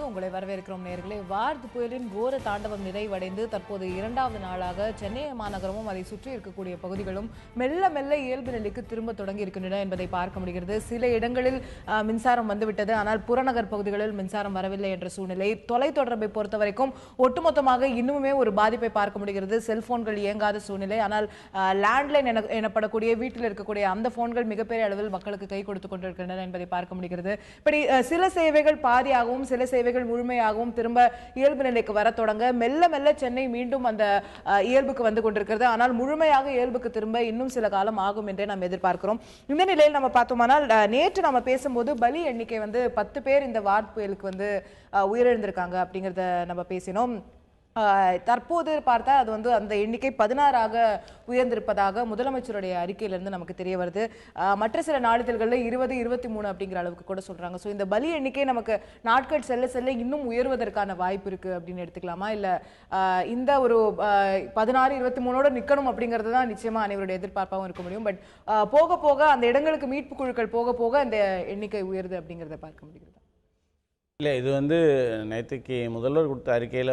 உங்களை வரவேற்கிறோம் நேர்களே. வார்த் புயலின் கோர தாண்டவம் நிறைவடைந்து தற்போது 2வது நாளாக சென்னை மாநகரமும் அதை சுற்றி இருக்கக்கூடிய பகுதிகளும் மெல்ல மெல்ல இயல்பு நிலைக்கு திரும்ப தொடங்கி இருக்கின்றன என்பதை பார்க்க முடிகிறது. சில இடங்களில் மின்சாரம் வந்துவிட்டது, ஆனால் புறநகர் பகுதிகளில் மின்சாரம் வரவில்லை என்ற சூழ்நிலை. தொலைத்தொடர்பை பொறுத்த வரைக்கும் ஒட்டுமொத்தமாக இன்னுமே ஒரு பாதிப்பை பார்க்க முடிகிறது. செல்போன்கள் இயங்காத சூழ்நிலை. ஆனால் லேண்ட்லைன் எனப்படக்கூடிய வீட்டில் இருக்கக்கூடிய அந்த போன்கள் மிகப்பெரிய அளவில் மக்களுக்கு கை கொடுத்துக் கொண்டிருக்கின்றன என்பதை பார்க்க முடிகிறது. இப்படி சில சேவைகள் பாதியாகவும் சில சேவைகள் முழுமையாகவும் திரும்ப இயல்பு நிலைக்கு வர தொடங்க மெல்ல மெல்ல சென்னை மீண்டும் அந்த இயல்புக்கு வந்து கொண்டிருக்கிறது. ஆனால் முழுமையாக இயல்புக்கு திரும்ப இன்னும் சில காலம் ஆகும் என்றே நாம் எதிர்பார்க்கிறோம். இந்த நிலையில் நம்ம பார்த்தோமானால் நேற்று நம்ம பேசும்போது பலி எண்ணிக்கை 10 பேர் இந்த வார்த் புயலுக்கு உயிரிழந்திருக்காங்க அப்படிங்கிறத நம்ம பேசினோம். தற்போது பார்த்தா அது அந்த எண்ணிக்கை 16ஆக உயர்ந்திருப்பதாக முதலமைச்சருடைய அறிக்கையிலிருந்து நமக்கு தெரிய வருது. மற்ற சில நாளிதழ்களில் 20, 23 அப்படிங்கிற அளவுக்கு கூட சொல்றாங்க. ஸோ இந்த பலி எண்ணிக்கை நமக்கு நாட்கள் செல்ல செல்ல இன்னும் உயர்வதற்கான வாய்ப்பு இருக்கு அப்படின்னு எடுத்துக்கலாமா, இல்ல இந்த ஒரு 16, 23ஓட நிக்கணும் அப்படிங்கிறது தான் நிச்சயமா அனைவருடைய எதிர்பார்ப்பாகவும் இருக்க முடியும். பட் போக போக அந்த இடங்களுக்கு மீட்பு குழுக்கள் போக போக இந்த எண்ணிக்கை உயருது அப்படிங்கிறத பார்க்க முடிகிறது. இல்லை, இது நேற்றுக்கு முதல்வர் கொடுத்த அறிக்கையில்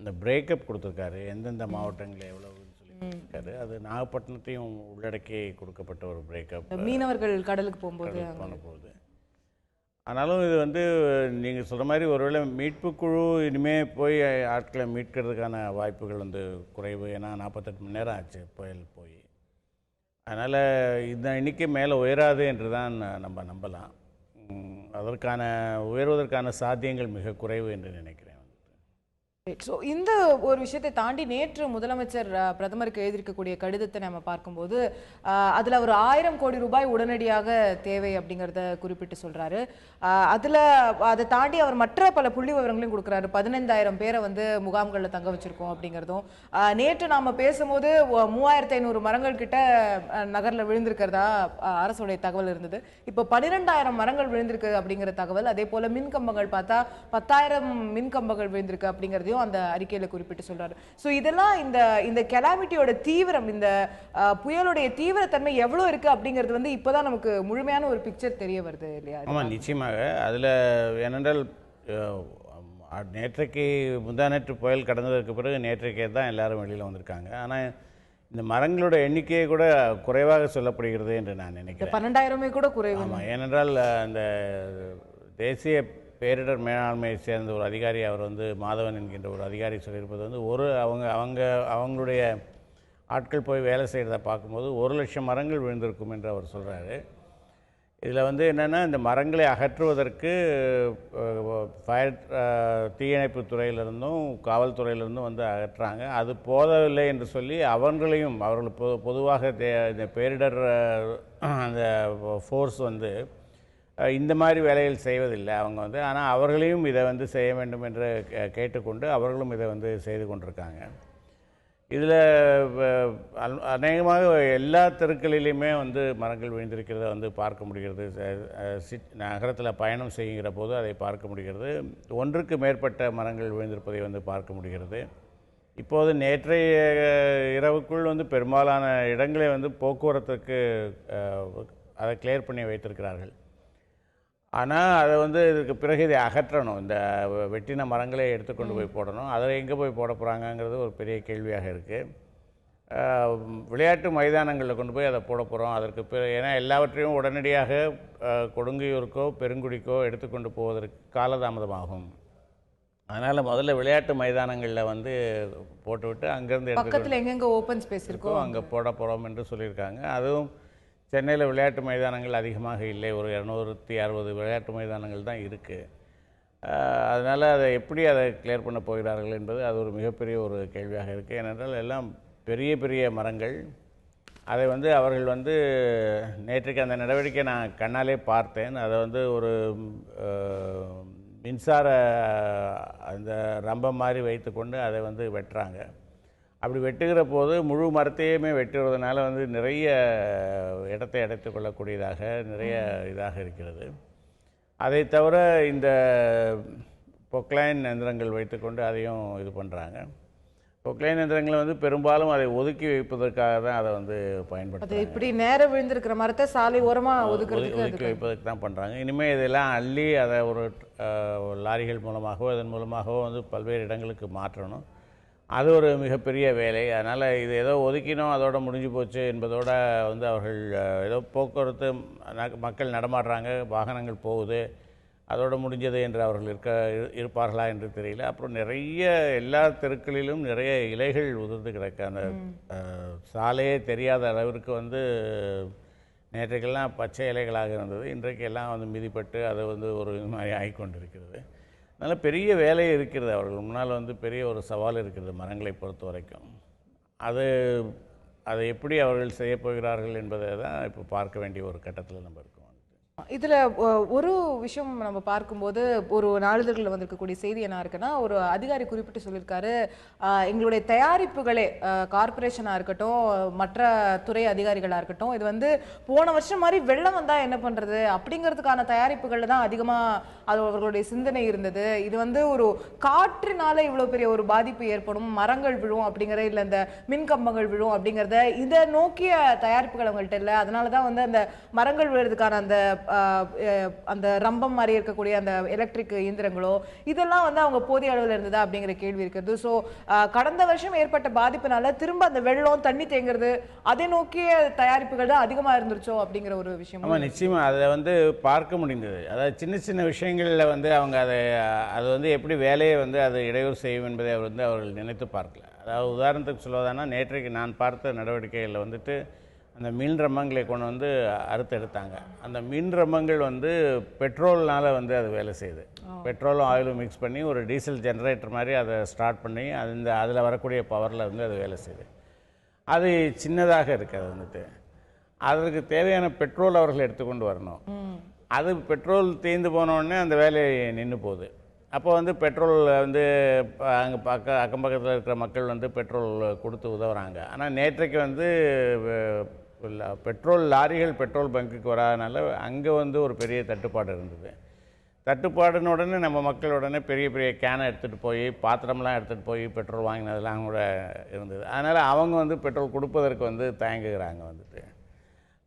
இந்த பிரேக்கப் கொடுத்துருக்காரு, எந்தெந்த மாவட்டங்களில் எவ்வளவுன்னு சொல்லியிருக்காரு. அது நாகப்பட்டினத்தையும் உள்ளடக்கி கொடுக்கப்பட்ட ஒரு பிரேக்கப். மீனவர்கள் கடலுக்கு போகும்போது ஆனாலும் இது நீங்கள் சொல்கிற மாதிரி ஒருவேளை மீட்பு குழு இனிமேல் போய் ஆட்களை மீட்கிறதுக்கான வாய்ப்புகள் குறைவு. ஏன்னா 48 மணி நேரம் ஆச்சு புயல் போய். அதனால் இந்த எண்ணிக்கை மேலே உயராது என்று தான் நம்ம நம்பலாம். அதற்கான உயர்வதற்கான சாத்தியங்கள் மிக குறைவு என்று நினைக்கிறேன். இந்த ஒரு விஷயத்தை தாண்டி நேற்று முதலமைச்சர் பிரதமருக்கு எழுதியிருக்கக்கூடிய கடிதத்தை நம்ம பார்க்கும்போது அதுல ஒரு 1000 கோடி ரூபாய் உடனடியாக தேவை அப்படிங்கிறத குறிப்பிட்டு சொல்றாரு. அதை தாண்டி அவர் மற்ற பல புள்ளி விவரங்களையும் கொடுக்குறாரு. 15000 பேரை முகாம்களில் தங்க வச்சிருக்கோம் அப்படிங்கிறதும். நேற்று நாம பேசும்போது 3500 மரங்கள் கிட்ட நகர்ல விழுந்திருக்கிறதா அரசுடைய தகவல் இருந்தது. இப்போ 12000 மரங்கள் விழுந்திருக்கு அப்படிங்கிற தகவல். அதே போல மின் கம்பங்கள் பார்த்தா 10000 மின் கம்பங்கள் விழுந்திருக்கு அப்படிங்கிறதையும் அந்த அறிக்கையில குறிப்பிட்டு சொல்றாரு. சோ இதெல்லாம் இந்த கெலாமிட்டியோட தீவிரம், இந்த புயலுடைய தீவிரத்தன்மை எவ்வளவு இருக்கு அப்படிங்கிறது இப்பதான் நமக்கு முழுமையான ஒரு பிக்சர் தெரிய வருது இல்லையா? ஆமா, நிச்சயமாக. அதுல ஏனென்றால் நேற்றைக்கு முந்தாநேற்று புயல் கடந்ததற்கு பிறகு நேற்றைக்கே தான் எல்லாரும் வெளியில் வந்திருக்காங்க. ஆனால் இந்த மரங்களோட எண்ணிக்கையை கூட குறைவாக சொல்லப்படுகிறது என்று நான் நினைக்கிறேன். 12000 கூட குறைவு. ஆமாம், ஏனென்றால் அந்த தேசிய பேரிடர் மேலாண்மையை சேர்ந்த ஒரு அதிகாரி, அவர் மாதவன் என்கின்ற ஒரு அதிகாரி சொல்லியிருப்பது அவங்களுடைய ஆட்கள் போய் வேலை செய்கிறத பார்க்கும்போது 1,00,000 மரங்கள் விழுந்திருக்கும் என்று அவர் சொல்கிறாரு. இதில் என்னென்னா, இந்த மரங்களை அகற்றுவதற்கு ஃபயர் தீயணைப்பு துறையிலிருந்தும் காவல்துறையிலிருந்தும் அகற்றுறாங்க. அது போதவில்லை என்று சொல்லி அவர்கள் பொதுவாக இந்த பேரிடர் அந்த ஃபோர்ஸ் இந்த மாதிரி வேலைகள் செய்வதில்லை அவங்க ஆனால் அவர்களையும் இதை செய்ய வேண்டும் என்று கேட்டுக்கொண்டு அவர்களும் இதை செய்து கொண்டிருக்காங்க. இதில் அநேகமாக எல்லா தெருக்களிலையுமே மரங்கள் விழுந்திருக்கிறத பார்க்க முடிகிறது. நகரத்தில் பயணம் செய்கிற போது அதை பார்க்க முடிகிறது. ஒன்றுக்கு மேற்பட்ட மரங்கள் விழுந்திருப்பதை பார்க்க முடிகிறது. இப்போது நேற்றைய இரவுக்குள் பெரும்பாலான இடங்களை போக்குவரத்துக்கு அதை கிளியர் பண்ணி வைத்திருக்கிறார்கள். ஆனால் அதை இதுக்கு பிறகு இதை அகற்றணும். இந்த வெட்டின மரங்களை எடுத்துக்கொண்டு போய் போடணும். அதில் எங்கே போய் போட போகிறாங்கங்கிறது ஒரு பெரிய கேள்வியாக இருக்குது. விளையாட்டு மைதானங்களில் கொண்டு போய் அதை போட போகிறோம். அதற்கு ஏன்னா எல்லாவற்றையும் உடனடியாக கொடுங்கையூருக்கோ பெருங்குடிக்கோ எடுத்துக்கொண்டு போவதற்கு காலதாமதமாகும். அதனால் முதல்ல விளையாட்டு மைதானங்களில் போட்டுவிட்டு அங்கேருந்து பக்கத்தில் எங்கெங்கே ஓப்பன் ஸ்பேஸ் இருக்கோ அங்கே போட போகிறோம் என்று சொல்லியிருக்காங்க. அதுவும் சென்னையில் விளையாட்டு மைதானங்கள் அதிகமாக இல்லை. ஒரு 260 விளையாட்டு மைதானங்கள் தான் இருக்குது. அதனால் அதை கிளியர் பண்ண போகிறார்கள் என்பது அது ஒரு மிகப்பெரிய ஒரு கேள்வியாக இருக்குது. ஏனென்றால் எல்லாம் பெரிய பெரிய மரங்கள். அதை அவர்கள் நேற்றுக்கு அந்த நடவடிக்கை நான் கண்ணாலே பார்த்தேன். அதை ஒரு மின்சார அந்த ரம்பம் மாதிரி வைத்துக்கொண்டு அதை வெட்டுறாங்க. அப்படி வெட்டுகிற போது முழு மரத்தையுமே வெட்டுவதனால நிறைய இடத்தை அடைத்து கொள்ளக்கூடியதாக நிறைய இதாக இருக்கிறது. அதை தவிர இந்த பொக்லைன் எந்திரங்கள் வைத்துக்கொண்டு அதையும் இது பண்ணுறாங்க. பொக்லைன் இயந்திரங்களை வந்து பெரும்பாலும் அதை ஒதுக்கி வைப்பதற்காக தான் அதை வந்து அது பயன்படுத்துறாங்க. இப்படி நேர விழுந்திருக்கிற மரத்தை சாலை ஓரமா ஒதுக்குறதுக்கு ஒதுக்கி வைப்பதற்கு தான் பண்ணுறாங்க. இனிமேல் இதெல்லாம் அள்ளி அதை ஒரு லாரிகள் மூலமாகவோ இதன் மூலமாகவோ வந்து பல்வேறு இடங்களுக்கு மாற்றணும். அது ஒரு மிகப்பெரிய வேலை. அதனால் இது ஏதோ ஒதுக்கினோம் அதோட முடிஞ்சு போச்சு என்பதோட வந்து அவர்கள் ஏதோ போக்குவரத்து மக்கள் நடமாடுறாங்க, வாகனங்கள் போகுது, அதோடு முடிஞ்சது என்று அவர்கள் இருப்பார்களா என்று தெரியல. அப்புறம் நிறைய எல்லா தெருக்களிலும் நிறைய இலைகள் உதிர்ந்து கிடக்க, அந்த சாலையே தெரியாத அளவிற்கு வந்து நேற்றைக்கெல்லாம் பச்சை இலைகளாக இருந்தது, இன்றைக்கு எல்லாம் வந்து மிதிப்பட்டு அது வந்து ஒரு இது மாதிரி ஆகிக்கொண்டிருக்கிறது. அதனால் பெரிய வேலை இருக்கிறது, அவர்கள் முன்னால் வந்து பெரிய ஒரு சவால் இருக்கிறது மரங்களை பொறுத்த வரைக்கும். அதை எப்படி அவர்கள் செய்யப்போகிறார்கள் என்பதை தான் இப்போ பார்க்க வேண்டிய ஒரு கட்டத்தில் நம்ம இருக்கோம். இதுல ஒரு விஷயம் நம்ம பார்க்கும்போது ஒரு நாளிதழ்களில் வந்திருக்கக்கூடிய செய்தி என்ன இருக்குன்னா, ஒரு அதிகாரி குறிப்பிட்டு சொல்லியிருக்காரு, எங்களுடைய தயாரிப்புகளே கார்பரேஷனாக இருக்கட்டும் மற்ற துறை அதிகாரிகளாக இருக்கட்டும், இது வந்து போன வருஷம் மாதிரி வெள்ளம் வந்தா என்ன பண்றது அப்படிங்கிறதுக்கான தயாரிப்புகள் தான் அதிகமாக அது அவர்களுடைய சிந்தனை இருந்தது. இது வந்து ஒரு காற்றினால இவ்வளோ பெரிய ஒரு பாதிப்பு ஏற்படும், மரங்கள் விழும் அப்படிங்கிற, இல்லை இந்த மின்கம்பங்கள் விழும் அப்படிங்கிறத இதை நோக்கிய தயாரிப்புகள் அவங்கள்ட்ட இல்லை. அதனால தான் வந்து அந்த மரங்கள் விழுறதுக்கான அந்த ரம்பம் மாதிரி இருக்கக்கூடிய அந்த எலக்ட்ரிக் இயந்திரங்களோ இதெல்லாம் வந்து அவங்க போதிய அளவில் இருந்ததா அப்படிங்கிற கேள்வி இருக்கிறது. ஸோ கடந்த வருஷம் ஏற்பட்ட பாதிப்புனால திரும்ப அந்த வெள்ளம் தண்ணி தேங்குறது அதை நோக்கிய தயாரிப்புகள் தான் அதிகமாக இருந்துருச்சோ அப்படிங்கிற ஒரு விஷயம். ஆமாம், நிச்சயமாக அதை வந்து பார்க்க முடிந்தது. அதாவது சின்ன சின்ன விஷயங்களில் வந்து அவங்க அது வந்து எப்படி வேலையை வந்து அது இடையூறு செய்யும் என்பதை அவர்கள் நினைத்து பார்க்கல. அதாவது உதாரணத்துக்கு சொல்வதானா, நேற்றைக்கு நான் பார்த்த நடவடிக்கைகளில் வந்துட்டு அந்த மீன் ரம்மங்களை கொண்டு வந்து அறுத்தெடுத்தாங்க. அந்த மீன் ரம்மங்கள் வந்து பெட்ரோல்னால் வந்து அது வேலை செய்யுது. பெட்ரோலும் ஆயிலும் மிக்ஸ் பண்ணி ஒரு டீசல் ஜென்ரேட்டர் மாதிரி அதை ஸ்டார்ட் பண்ணி அதில் வரக்கூடிய பவரில் வந்து அது வேலை செய்யுது. அது சின்னதாக இருக்குது. அது வந்துட்டு அதற்கு தேவையான பெட்ரோல் அவர்கள் எடுத்துக்கொண்டு வரணும். அது பெட்ரோல் தீர்ந்து போனோடனே அந்த வேலை நின்று போகுது. அப்போ வந்து பெட்ரோல் வந்து அங்கே அக்கம் பக்கத்தில் இருக்கிற மக்கள் வந்து பெட்ரோல் கொடுத்து உதவுறாங்க. ஆனால் நேற்றைக்கு வந்து பெட்ரோல் லாரிகள் பெட்ரோல் பங்குக்கு வராதனால அங்கே வந்து ஒரு பெரிய தட்டுப்பாடு இருந்தது. தட்டுப்பாடுன்னு உடனே நம்ம மக்கள் உடனே பெரிய பெரிய கேனை எடுத்துகிட்டு போய் பாத்திரம்லாம் எடுத்துகிட்டு போய் பெட்ரோல் வாங்கினதெல்லாம் கூட இருந்தது. அதனால் அவங்க வந்து பெட்ரோல் கொடுப்பதற்கு வந்து தயங்குகிறாங்க வந்துட்டு.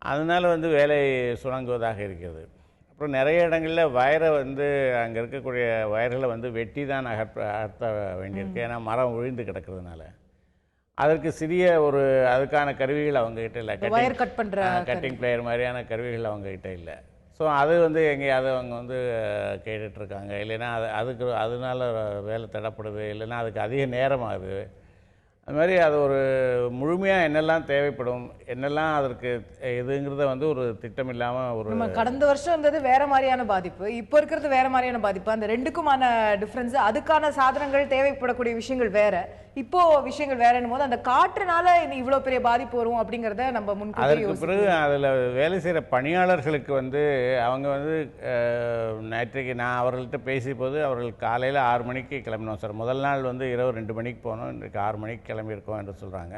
அதனால் வந்து வேலை சுணங்குவதாக இருக்கிறது. அப்புறம் நிறைய இடங்களில் வயரை வந்து அங்கே இருக்கக்கூடிய வயர்களை வந்து வெட்டி தான் அகற்ற வேண்டியிருக்கு. ஏன்னா மரம் விழுந்து கிடக்கிறதுனால அதற்கு சிறிய அதுக்கான கருவிகள் அவங்ககிட்ட இல்லை. கட்டிங் பிளேயர் மாதிரியான கருவிகள் அவங்ககிட்ட இல்லை. ஸோ அது வந்து எங்கேயாவது அவங்க வந்து கேட்டுட்ருக்காங்க. இல்லைன்னா அதனால வேலை தடப்படுது, இல்லைன்னா அதுக்கு அதிக நேரம் ஆகுது. அது மாதிரி அது ஒரு முழுமையாக என்னெல்லாம் தேவைப்படும், என்னெல்லாம் அதற்கு இதுங்கிறத வந்து ஒரு திட்டம் இல்லாமல் நம்ம கடந்த வருஷம் இருந்தது வேற மாதிரியான பாதிப்பு, இப்போ இருக்கிறது வேற மாதிரியான பாதிப்பு, அந்த ரெண்டுக்குமான டிஃப்ரென்ஸ், அதுக்கான சாதனங்கள் தேவைப்படக்கூடிய விஷயங்கள் வேற, இப்போ விஷயங்கள் வேறன்னும் போது அந்த காற்றுனால இவ்வளோ பெரிய பாதிப்பு வரும் அப்படிங்கிறத நம்ம அதற்கு பிறகு அதில் வேலை செய்கிற பணியாளர்களுக்கு வந்து அவங்க வந்து நேற்றைக்கு நான் அவர்கள்ட்ட பேசிய போது அவர்கள் காலையில் 6 மணிக்கு கிளம்பினோம் சார். முதல் நாள் வந்து இரவு 2 மணிக்கு போனோம், இன்றைக்கு 6 மணிக்கு கிளம்பியிருக்கோம் என்று சொல்கிறாங்க.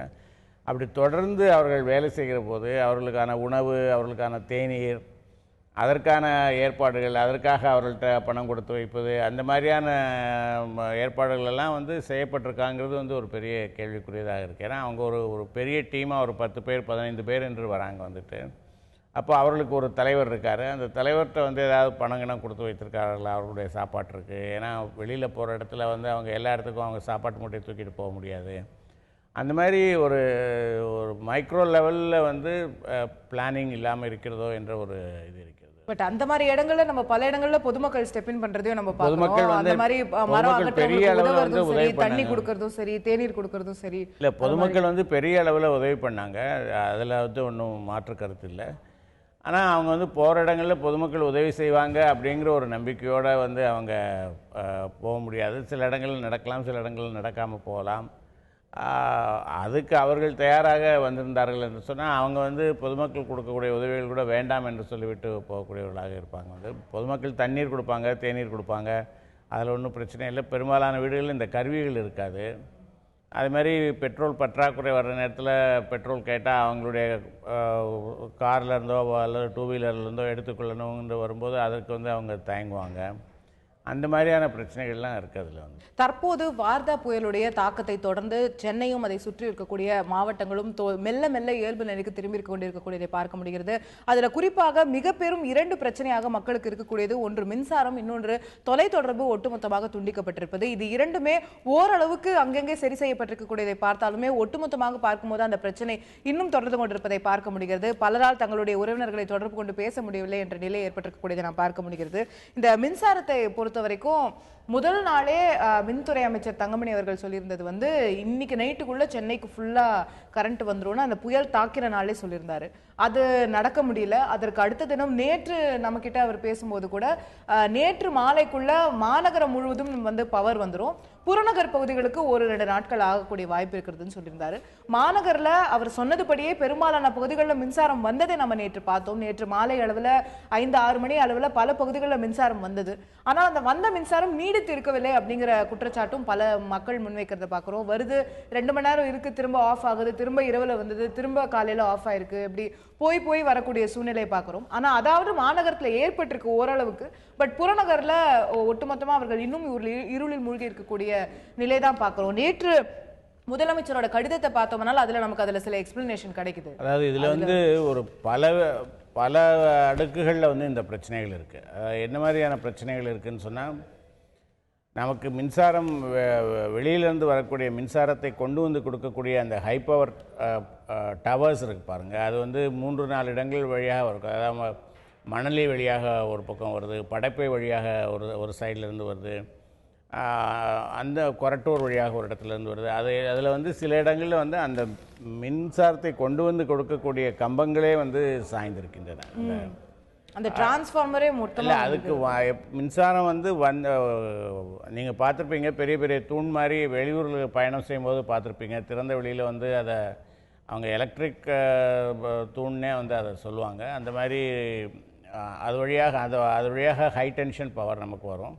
அப்படி தொடர்ந்து அவர்கள் வேலை செய்கிற போது அவர்களுக்கான உணவு, அவர்களுக்கான தேநீர், அதற்கான ஏற்பாடுகள், அதற்காக அவர்கள்ட்ட பணம் கொடுத்து வைப்பது, அந்த மாதிரியான ஏற்பாடுகள் எல்லாம் வந்து செய்யப்பட்டிருக்காங்கிறது வந்து ஒரு பெரிய கேள்விக்குரியதாக இருக்குது. ஏன்னா அவங்க ஒரு பெரிய டீமாக ஒரு 10 பேர் 15 பேர் என்று வராங்க வந்துட்டு. அப்போ அவர்களுக்கு ஒரு தலைவர் இருக்கார். அந்த தலைவர்கிட்ட வந்து ஏதாவது பணங்கணம் கொடுத்து வைத்திருக்கார்களா அவர்களுடைய சாப்பாட்டிற்கு? ஏன்னா வெளியில் போகிற இடத்துல வந்து அவங்க எல்லா இடத்துக்கும் அவங்க சாப்பாட்டு மூட்டையை தூக்கிட்டு போக முடியாது. அந்த மாதிரி ஒரு மைக்ரோ லெவலில் வந்து பிளானிங் இல்லாமல் இருக்கிறதோ என்ற ஒரு இது இருக்கிறது. பட் அந்த மாதிரி இடங்கள்ல நம்ம பல இடங்கள்ல பொதுமக்கள் ஸ்டெப் இன் பண்றதையும் நம்ம பார்க்கிறோம். அந்த மாதிரி மரம் பெரிய அளவில் வந்து உதவி பண்ணி, தண்ணி கொடுக்கறதும் சரி, தேநீர் கொடுக்கறதும் சரி, இல்லை பொதுமக்கள் வந்து பெரிய அளவில் உதவி பண்ணாங்க. அதில் வந்து ஒன்றும் மாற்று கருத்து இல்லை. ஆனால் அவங்க வந்து போகிற இடங்களில் பொதுமக்கள் உதவி செய்வாங்க அப்படிங்கிற ஒரு நம்பிக்கையோடு வந்து அவங்க போக முடியாது. சில இடங்களில் நடக்கலாம், சில இடங்களில் நடக்காமல் போகலாம். அதுக்கு அவர்கள் தயாராக வந்திருந்தார்கள் என்று சொன்னால் அவங்க வந்து பொதுமக்கள் கொடுக்கக்கூடிய உதவிகள் கூட வேண்டாம் என்று சொல்லிவிட்டு போகக்கூடியவர்களாக இருப்பாங்க. வந்து பொதுமக்கள் தண்ணீர் கொடுப்பாங்க, தேநீர் கொடுப்பாங்க, அதில் ஒன்றும் பிரச்சனை இல்லை. பெரும்பாலான வீடுகளில் இந்த கருவிகள் இருக்காது. அது மாதிரி பெட்ரோல் பற்றாக்குறை வர்ற நேரத்தில் பெட்ரோல் கேட்டால் அவங்களுடைய கார்லேருந்தோ அல்லது 2 வீலர்லேருந்தோ எடுத்துக்கொள்ளணும்னு வரும்போது அதற்கு வந்து அவங்க தயங்குவாங்க. அந்த மாதிரியான பிரச்சனைகள்லாம் இருக்குது அதில் வந்து. தற்போது வார்தா புயலுடைய தாக்கத்தை தொடர்ந்து சென்னையும் அதை சுற்றி இருக்கக்கூடிய மாவட்டங்களும் மெல்ல மெல்ல இயல்பு நிலைக்கு திரும்பி கொண்டிருக்கக்கூடியதை பார்க்க முடிகிறது. அதுல குறிப்பாக மிக பெரும் 2 பிரச்சனையாக மக்களுக்கு இருக்கக்கூடியது, ஒன்று மின்சாரம், இன்னொன்று தொலைத்தொடர்பு ஒட்டுமொத்தமாக துண்டிக்கப்பட்டிருப்பது. இது இரண்டுமே ஓரளவுக்கு அங்கங்கே சரி செய்யப்பட்டிருக்கக்கூடியதை பார்த்தாலுமே ஒட்டுமொத்தமாக பார்க்கும்போது அந்த பிரச்சனை இன்னும் தொடர்ந்து கொண்டிருப்பதை பார்க்க முடிகிறது. பலரால் தங்களுடைய உறவினர்களை தொடர்பு கொண்டு பேச முடியவில்லை என்ற நிலை ஏற்பட்டிருக்கக்கூடியதை நாம் பார்க்க முடிகிறது. இந்த மின்சாரத்தை பொறுத்த வரைக்கும் முதல் நாளே மின்துறை அமைச்சர் தங்கமணி அவர்கள் சொல்லியிருந்தது வந்து இன்னைக்கு நைட்டுக்குள்ள சென்னைக்கு ஃபுல்லா கரண்ட் வந்துரும்னு அந்த புயல் தாக்கிற நாளே சொல்லியிருந்தாரு. அது நடக்க முடியல. அதற்கு அடுத்த தினம் நேற்று நம்ம கிட்ட அவர் பேசும்போது கூட நேற்று மாலைக்குள்ள மாநகரம் முழுவதும் வந்து பவர் வந்துடும், புறநகர் பகுதிகளுக்கு 1-2 நாட்கள் ஆகக்கூடிய வாய்ப்பு இருக்கிறதுன்னு சொல்லியிருந்தாரு. மாநகர்ல அவர் சொன்னதுபடியே பெரும்பாலான பகுதிகளில் மின்சாரம் வந்ததை நம்ம நேற்று பார்த்தோம். நேற்று மாலை அளவில் 5-6 மணி அளவில் பல பகுதிகளில் மின்சாரம் வந்தது. ஆனால் அந்த வந்த மின்சாரம் நீடித்து இருக்கவில்லை அப்படிங்கிற குற்றச்சாட்டும் பல மக்கள் முன்வைக்கிறத பார்க்குறோம். வருது 2 மணி நேரம் இருக்கு, திரும்ப ஆஃப் ஆகுது, திரும்ப இரவுல வந்தது, திரும்ப காலையில ஆஃப் ஆயிருக்கு, இப்படி போய் வரக்கூடிய சூழ்நிலை பார்க்குறோம். ஆனால் அதாவது மாநகரத்தில் ஏற்பட்டிருக்கு ஓரளவுக்கு. பட் புறநகர்ல ஒட்டுமொத்தமா அவர்கள் இன்னும் இருளில் மூழ்கி இருக்கக்கூடிய நிலை தான் பார்க்குறோம். நேற்று முதலமைச்சரோட கடிதத்தை பார்த்தோம்னால் அதுல சில எக்ஸ்பிளனேஷன் கிடைக்குது. அதாவது இதுல வந்து ஒரு பல அடுக்குகளில் வந்து இந்த பிரச்சனைகள் இருக்கு. என்ன மாதிரியான பிரச்சனைகள் இருக்குன்னு சொன்னா, நமக்கு மின்சாரம் வெளியிலேருந்து வரக்கூடிய மின்சாரத்தை கொண்டு வந்து கொடுக்கக்கூடிய அந்த ஹை பவர் டவர்ஸ் இருக்கு பாருங்க, அது வந்து 3-4 இடங்கள் வழியாக வரும். அதாவது மணலி வழியாக ஒரு பக்கம் வருது, படைப்பை வழியாக ஒரு சைட்லேருந்து வருது, அந்த கொரட்டூர் வழியாக ஒரு இடத்துலேருந்து வருது. அதில் வந்து சில இடங்களில் வந்து அந்த மின்சாரத்தை கொண்டு வந்து கொடுக்கக்கூடிய கம்பங்களே வந்து சாய்ந்திருக்கின்றன. அந்த டிரான்ஸ்ஃபார்மரே மொத்தம் அதுக்கு மின்சாரம் வந்து நீங்கள் பார்த்துருப்பீங்க, பெரிய பெரிய தூண் மாதிரி வெளியூரில் பயணம் செய்யும்போது பார்த்துருப்பீங்க. திறந்த வெளியில் வந்து அதை அவங்க எலக்ட்ரிக் தூண்னே வந்து அதை சொல்லுவாங்க. அந்த மாதிரி அது வழியாக ஹை டென்ஷன் பவர் நமக்கு வரும்.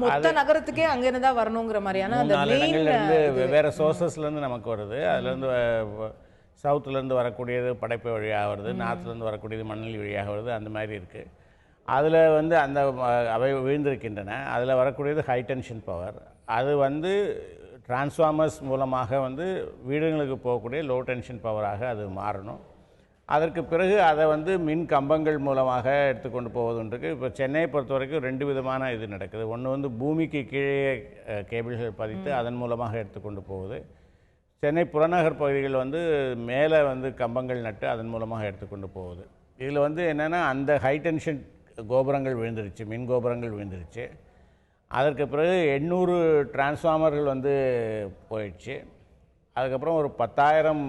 மொத்த நகரத்துக்கே அங்கிருந்து தான் வரணுங்கிற மாதிரியான அந்த இடங்கள்லேருந்து வெவ்வேறு சோர்சஸ்லேருந்து நமக்கு வருது. அதுலேருந்து சவுத்துலேருந்து வரக்கூடியது படைப்பு வழியாக வருது, நார்த்துலேருந்து வரக்கூடியது மணலி வழியாக வருது, அந்த மாதிரி இருக்குது. அதில் வந்து அவை விழுந்திருக்கின்றன. அதில் வரக்கூடியது ஹை டென்ஷன் பவர். அது வந்து டிரான்ஸ்ஃபார்மர்ஸ் மூலமாக வந்து வீடுகளுக்கு போகக்கூடிய லோ டென்ஷன் பவராக அது மாறணும். அதற்கு பிறகு அதை வந்து மின் கம்பங்கள் மூலமாக எடுத்துக்கொண்டு போவதுன்றது. இப்போ சென்னையை பொறுத்த வரைக்கும் 2 விதமான இது நடக்குது. ஒன்று வந்து பூமிக்கு கீழே கேபிள்கள் பதித்து அதன் மூலமாக எடுத்துக்கொண்டு போகுது. சென்னை புறநகர் பகுதிகள் வந்து மேலே வந்து கம்பங்கள் நட்டு அதன் மூலமாக எடுத்துக்கொண்டு போகுது. இதில் வந்து என்னென்னா, அந்த ஹை டென்ஷன் கோபுரங்கள் விழுந்துருச்சு, மின் கோபுரங்கள் விழுந்துருச்சு. அதற்கு பிறகு 800 டிரான்ஸ்ஃபார்மர்கள் வந்து போயிடுச்சு. அதுக்கப்புறம் ஒரு 10,000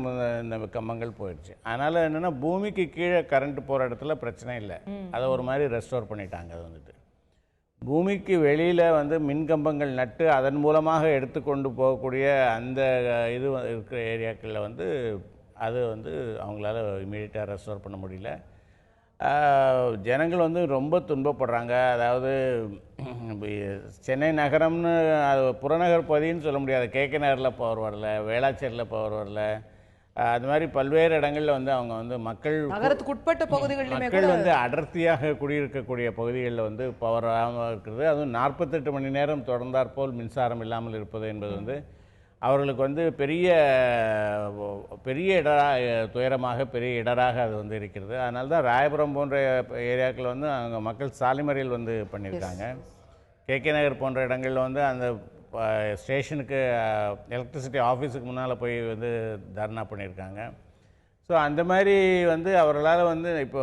இந்த கம்பங்கள் போயிடுச்சு. அதனால் என்னென்னா, பூமிக்கு கீழே கரண்ட் போகிற இடத்துல பிரச்சனை இல்லை, அதை ஒரு மாதிரி ரெஸ்டோர் பண்ணிட்டாங்க. அது வந்துட்டு பூமிக்கு வெளியில் வந்து மின்கம்பங்கள் நட்டு அதன் மூலமாக எடுத்துக்கொண்டு போகக்கூடிய அந்த இது இருக்கிற ஏரியாக்களில் வந்து அது வந்து அவங்களால இமீடியட்டாக ரெஸ்டோர் பண்ண முடியல. ஜனங்கள் வந்து ரொம்ப துன்பப்படுறாங்க. அதாவது சென்னை நகரம்னு அது புறநகர் பகுதின்னு சொல்ல முடியாது. கேகே நகரில் பவர் வரல, வேளாச்சேரியில் பவர் வரல, அது மாதிரி பல்வேறு இடங்களில் வந்து அவங்க வந்து நகரத்துக்கு உட்பட்ட பகுதிகளில் வந்து அடர்த்தியாக குடியிருக்கக்கூடிய பகுதிகளில் வந்து பவர் ஆகாமல் இருக்கிறது. அதுவும் 48 மணி நேரம் தொடர்ந்தாற்போல் மின்சாரம் இல்லாமல் இருப்பது என்பது வந்து அவர்களுக்கு வந்து பெரிய துயரமாக, பெரிய இடராக அது வந்து இருக்கிறது. அதனால தான் ராயபுரம் போன்ற ஏரியாக்கள் வந்து அங்கே மக்கள் சாலைமறியல் வந்து பண்ணியிருக்காங்க. கேகே நகர் போன்ற இடங்களில் வந்து அந்த ஸ்டேஷனுக்கு எலக்ட்ரிசிட்டி ஆஃபீஸுக்கு முன்னால் போய் வந்து தர்ணா பண்ணியிருக்காங்க. ஸோ அந்த மாதிரி வந்து அவர்களால் வந்து இப்போ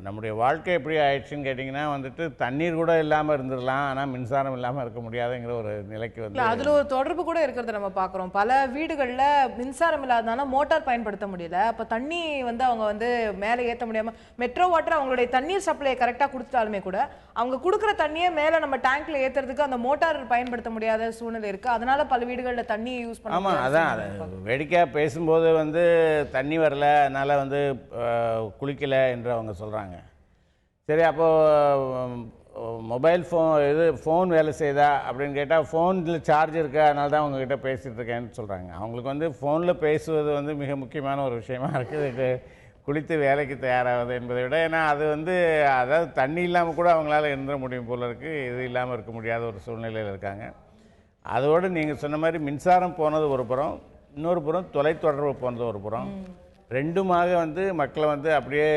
நம்முடைய வாழ்க்கை எப்படி ஆயிடுச்சுன்னு கேட்டிங்கன்னா, வந்துட்டு தண்ணீர் கூட இல்லாமல் இருந்துடலாம், ஆனால் மின்சாரம் இல்லாமல் இருக்க முடியாதுங்கிற ஒரு நிலைக்கு வந்து அதில் ஒரு தொடர்பு கூட இருக்கிறத நம்ம பார்க்குறோம். பல வீடுகளில் மின்சாரம் இல்லாதனால மோட்டார் பயன்படுத்த முடியல. அப்போ தண்ணி வந்து அவங்க வந்து மேலே ஏற்ற முடியாமல், மெட்ரோ வாட்டர் அவங்களுடைய தண்ணீர் சப்ளை கரெக்டாக கொடுத்துட்டாலுமே கூட அவங்க கொடுக்குற தண்ணியை மேலே நம்ம டேங்க்ல ஏற்றுறதுக்கு அந்த மோட்டார் பயன்படுத்த முடியாத சூழ்நிலை இருக்குது. அதனால பல வீடுகளில் தண்ணியை யூஸ் பண்ண. ஆமாம், அதான் வேடிக்கையாக பேசும்போது வந்து தண்ணி வரல, அதனால் வந்து குளிக்கலை என்று அவங்க சொல்கிறாங்க. சரி, அப்போது மொபைல் ஃபோன் வேலை செய்தா அப்படின்னு கேட்டால், ஃபோனில் சார்ஜ் இருக்கா, அதனால தான் அவங்கக்கிட்ட பேசிகிட்டு இருக்கேன்னு சொல்கிறாங்க. அவங்களுக்கு வந்து ஃபோனில் பேசுவது வந்து மிக முக்கியமான ஒரு விஷயமா இருக்குது. குளித்து வேலைக்கு தயாராகுது என்பதை விட, ஏன்னா அது வந்து அதாவது தண்ணி இல்லாமல் கூட அவங்களால இருந்துட முடியும் போல இருக்குது. இது இல்லாமல் இருக்க முடியாத ஒரு சூழ்நிலையில் இருக்காங்க. அதோடு நீங்கள் சொன்ன மாதிரி மின்சாரம் போனது ஒரு புறம், இன்னொரு புறம் தொலைத்தொடர்பு போனது ஒரு புறம். ரெண்டுமாக வந்து மக்களை வந்து அப்படியே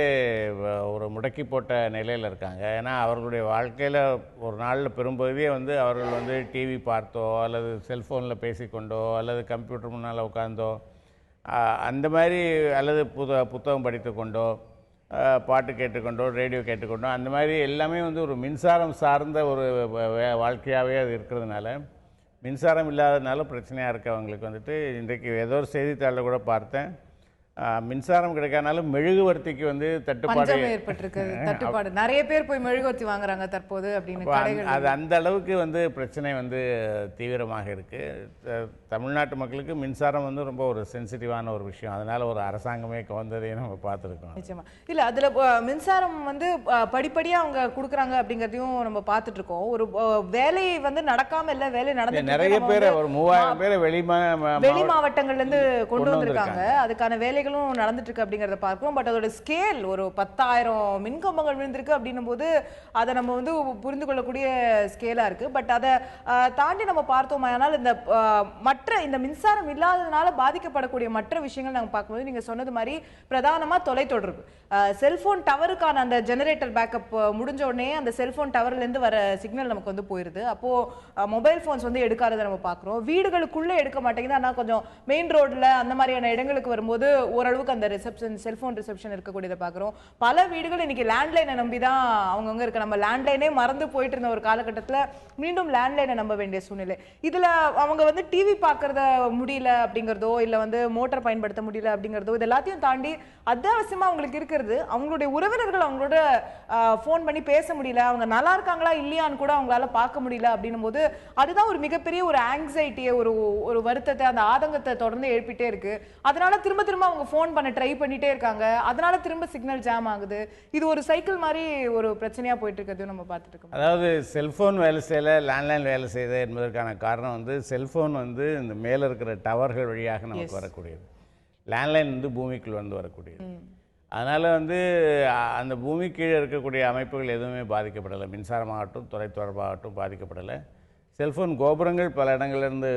ஒரு முடக்கி போட்ட நிலையில் இருக்காங்க. ஏன்னா அவர்களுடைய வாழ்க்கையில் ஒரு நாளில் பெரும்பகுதியே வந்து அவர்கள் வந்து டிவி பார்த்தோ அல்லது செல்ஃபோனில் பேசிக்கொண்டோ அல்லது கம்ப்யூட்டர் முன்னால் உட்கார்ந்தோ அந்த மாதிரி அல்லது புத்தகம் படித்து கொண்டோ பாட்டு கேட்டுக்கொண்டோ ரேடியோ கேட்டுக்கொண்டோ அந்த மாதிரி எல்லாமே வந்து ஒரு மின்சாரம் சார்ந்த ஒரு வாழ்க்கையாகவே அது இருக்கிறதுனால, மின்சாரம் இல்லாததுனால பிரச்சனையாக இருக்கவங்களுக்கு வந்துட்டு இன்றைக்கு ஏதோ ஒரு செய்தித்தாளில் கூட பார்த்தேன், மின்சாரம் கிடைக்காதனாலும் மெழுகுவர்த்திக்கு வந்து தட்டுப்பாடு ஏற்பட்டிருக்கு. தட்டுப்பாடு நிறைய பேர் போய் மெழுகுவர்த்தி வாங்குறாங்க தற்போது அப்படின்னு. அது அந்த அளவுக்கு வந்து பிரச்சனை வந்து தீவிரமாக இருக்கு. தமிழ்நாட்டு மக்களுக்கு மின்சாரம் வந்து ரொம்ப ஒரு சென்சிட்டிவான ஒரு விஷயம். அதனால ஒரு அரசாங்கமே கவர்ந்ததையும் நம்ம பார்த்துருக்கோம். நிச்சயமா இல்ல, அதுல மின்சாரம் வந்து படிப்படியா அவங்க கொடுக்குறாங்க அப்படிங்கறதையும் நம்ம பார்த்துட்டு இருக்கோம். ஒரு வேலை வந்து நடக்காம இல்ல, வேலை நடந்து நிறைய பேர் ஒரு 3000 பேரை வெளி மாவட்டங்கள்ல இருந்து கொண்டு வந்திருக்காங்க. அதுக்கான வேலைகளும் நடந்துட்டு இருக்கு அப்படிங்கறத பார்க்கிறோம். பட் அதோட ஸ்கேல் ஒரு 10,000 மின்கம்பங்கள் விழுந்திருக்கு அப்படின்னும் போது அதை நம்ம வந்து புரிந்து கொள்ளக்கூடிய ஸ்கேலா இருக்கு. பட் அதை தாண்டி நம்ம பார்த்தோமானால் இந்த மின்சாரம் இல்லாததுனால பாதிக்கப்படக்கூடிய மற்ற விஷயங்கள் நாங்கள் பார்க்கும்போது நீங்க சொன்னது மாதிரி பிரதானமா தொலைத்தொடர்பு, செல்போன் டவருக்கான அந்த ஜெனரேட்டர் பேக்கப் முடிஞ்ச உடனே அந்த செல்போன் டவர்ல இருந்து வர சிக்னல் நமக்கு வந்து போயிருது. அப்போ மொபைல் போன்ஸ் வந்து எடுக்காததை நம்ம பார்க்குறோம். வீடுகளுக்குள்ள எடுக்க மாட்டேங்குது. ஆனால் கொஞ்சம் மெயின் ரோட்ல அந்த மாதிரியான இடங்களுக்கு வரும்போது ஓரளவுக்கு அந்த ரிசப்ஷன் செல்போன் ரிசப்ஷன் இருக்கக்கூடியதை பார்க்குறோம். பல வீடுகள் இன்னைக்கு லேண்ட்லைனை நம்பி தான் அவங்கவுங்க இருக்க. நம்ம லேண்ட்லைனே மறந்து போயிட்டு இருந்த ஒரு காலகட்டத்தில் மீண்டும் லேண்ட்லைனை நம்ப வேண்டிய சூழ்நிலை. இதுல அவங்க வந்து டிவி பார்க்கறத முடியல அப்படிங்கிறதோ இல்ல வந்து மோட்டார் பயன்படுத்த முடியல அப்படிங்கிறதோ இது எல்லாத்தையும் தாண்டி அத்தியாவசியமா அவங்களுக்கு இருக்கிறது அவங்களுடைய உறவினர்கள் அவங்களோட ஃபோன் பண்ணி பேச முடியல, அவங்க நல்லா இருக்காங்களா இல்லையான்னு கூட அவங்களால பார்க்க முடியல அப்படின்னும் போது அதுதான் ஒரு மிகப்பெரிய ஒரு ஆங்ஸைட்டியை, ஒரு வருத்தத்தை, அந்த ஆதங்கத்தை தொடர்ந்து எழுப்பிட்டே இருக்கு. அதனால திரும்ப திரும்ப அவங்க ஃபோன் பண்ண ட்ரை பண்ணிட்டே இருக்காங்க. அதனால திரும்ப சிக்னல் ஜாம் ஆகுது. இது ஒரு சைக்கிள் மாதிரி ஒரு பிரச்சனையா போயிட்டு இருக்கிறதையும் நம்ம பார்த்துட்டு இருக்கோம். அதாவது செல்போன் வேலை செய்யல, லேண்ட்லைன் வேலை செய்யுது என்பதற்கான காரணம் வந்து செல்போன் வந்து இந்த மேலே இருக்கிற டவர்கள் வழியாக நமக்கு வரக்கூடியது, லேண்ட்லைன் வந்து பூமிக்குள் வந்து வரக்கூடியது. அதனால் வந்து அந்த பூமி கீழே இருக்கக்கூடிய அமைப்புகள் எதுவுமே பாதிக்கப்படலை. மின்சாரமாகட்டும் தொலைத்தொடர்பாகட்டும் பாதிக்கப்படலை. செல்ஃபோன் கோபுரங்கள் பல இடங்கள்லேருந்து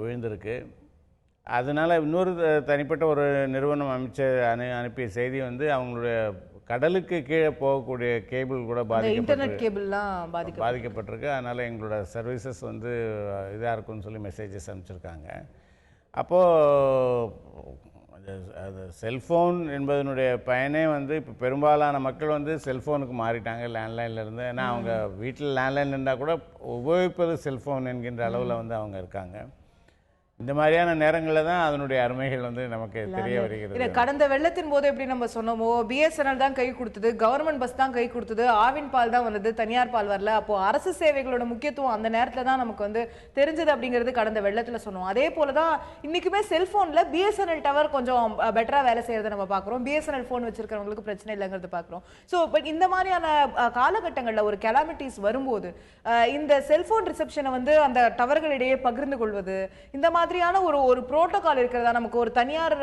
விழுந்திருக்கு. அதனால் இன்னொரு தனிப்பட்ட ஒரு நிறுவனம் அனுப்பிய செய்தி வந்து அவங்களுடைய கடலுக்கு கீழே போகக்கூடிய கேபிள் கூட பாதிக்கப்பட்டிருக்கு. அதனால் எங்களோட சர்வீசஸ் வந்து இதாக இருக்குன்னு சொல்லி மெசேஜஸ் அனுப்பிச்சிருக்காங்க. அப்போது அது செல்ஃபோன் என்பதனுடைய பயனே வந்து இப்போ பெரும்பாலான மக்கள் வந்து செல்ஃபோனுக்கு மாறிட்டாங்க லேண்ட்லைன்லேருந்து. ஏன்னா அவங்க வீட்டில் லேண்ட்லைன் இருந்தால் கூட உபயோகிப்பது செல்ஃபோன் என்கின்ற அளவில் வந்து அவங்க இருக்காங்க. இந்த மாதிரியான நேரங்களில் தான் அதனுடைய அருமைகள் வந்து நமக்கு தெரிய வருகிறது. கடந்த வெள்ளத்தின் போது எப்படி நம்ம சொன்னோமோ பிஎஸ்என்எல் தான் கை கொடுத்தது, கவர்மெண்ட் பஸ் தான் கை கொடுத்தது, ஆவின் பால் தான் வந்தது, தனியார் பால் வரல. அப்போ அரசு சேவைகளோட முக்கியத்துவம் அந்த நேரத்தில் தான் நமக்கு வந்து தெரிஞ்சது அப்படிங்கிறது கடந்த வெள்ளத்தில் சொன்னோம். அதே போல தான் இன்னைக்குமே செல்போனில் பிஎஸ்என்எல் டவர் கொஞ்சம் பெட்டராக வேலை செய்யறதை நம்ம பார்க்குறோம். பிஎஸ்என்எல் ஃபோன் வச்சிருக்கிறவங்களுக்கு பிரச்சனை இல்லைங்கிறது பார்க்குறோம். ஸோ பட் இந்த மாதிரியான காலகட்டங்களில் ஒரு கெலாமிட்டிஸ் வரும்போது இந்த செல்போன் ரிசப்ஷனை வந்து அந்த டவர்களிடையே பகிர்ந்து கொள்வது, இந்த மாதிரியான ஒரு புரோட்டோகால் இருக்கிறதா. நமக்கு ஒரு தனியார்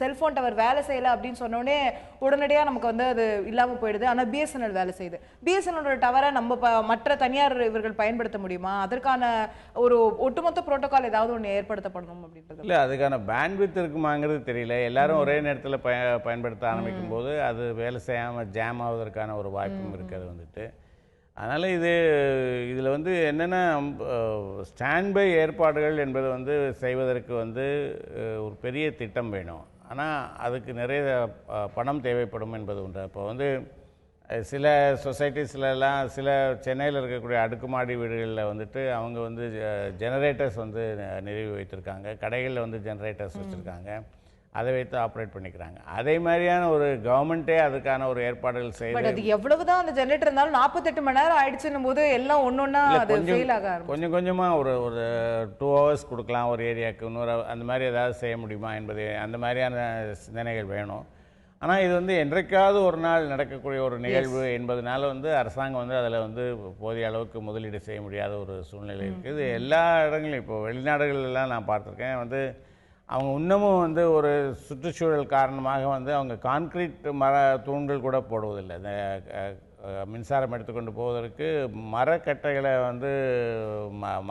செல்போன் டவர் வேலை செய்யல அப்படின்னு சொன்னோடனே உடனடியாக நமக்கு வந்து அது இல்லாமல் போயிடுது. ஆனால் பிஎஸ்என்எல் வேலை செய்யுது. பிஎஸ்என்எல் டவரை நம்ம மற்ற தனியார் இவர்கள் பயன்படுத்த முடியுமா? அதற்கான ஒரு ஒட்டுமொத்த புரோட்டோகால் ஏதாவது ஒன்று ஏற்படுத்தப்படணும் அப்படின்றது இல்லை. அதுக்கான பேண்ட்வித் இருக்குமாங்கிறது தெரியல. எல்லாரும் ஒரே நேரத்தில் பயன்படுத்த ஆரம்பிக்கும் போது அது வேலை செய்யாமல் ஜாம் ஆவதற்கான ஒரு வாய்ப்பும் இருக்குது வந்துட்டு. அதனால் இதில் வந்து என்னென்னா ஸ்டாண்ட்பை ஏற்பாடுகள் என்பது வந்து செய்வதற்கு வந்து ஒரு பெரிய திட்டம் வேணும். ஆனால் அதுக்கு நிறைய பணம் தேவைப்படும் என்பது உண்டு. இப்போ வந்து சில சொசைட்டிஸ்லாம் சில சென்னையில் இருக்கக்கூடிய அடுக்குமாடி வீடுகளில் வந்துட்டு அவங்க வந்து ஜெனரேட்டர்ஸ் வந்து நிறுவி வைத்திருக்காங்க. கடைகளில் வந்து ஜெனரேட்டர்ஸ் வச்சுருக்காங்க. அதை வைத்து ஆப்ரேட் பண்ணிக்கிறாங்க. அதே மாதிரியான ஒரு கவர்மெண்ட்டே அதுக்கான ஒரு ஏற்பாடுகள் செய்யுது. அது எவ்வளவுதான் அந்த ஜெனரேட்டர் இருந்தாலும் 48 மணி நேரம் ஆயிடுச்சுன்னும் போது எல்லாம் ஒன்னொன்னா அது ஃபெயில் ஆக ஆரம்பிச்சு. கொஞ்சம் கொஞ்சமாக ஒரு 2 ஹவர்ஸ் கொடுக்கலாம் ஒரு ஏரியாவுக்கு, இன்னொரு அந்த மாதிரி ஏதாவது செய்ய முடியுமா என்பது அந்த மாதிரியான சிந்தனைகள் வேணும். ஆனால் இது வந்து என்றைக்காவது ஒரு நாள் நடக்கக்கூடிய ஒரு நிகழ்வு என்பதனால வந்து அரசாங்கம் வந்து அதில் வந்து போதிய அளவுக்கு முதலீடு செய்ய முடியாத ஒரு சூழ்நிலை இருக்குது. இது எல்லா இடங்களையும் இப்போ வெளிநாடுகளெல்லாம் நான் பார்த்துருக்கேன். வந்து அவங்க இன்னமும் வந்து ஒரு சுற்றுச்சூழல் காரணமாக வந்து அவங்க கான்கிரீட் தூண்கள் கூட போடுவதில்லை. இந்த மின்சாரம் எடுத்துக்கொண்டு போவதற்கு மரக்கட்டைகளை வந்து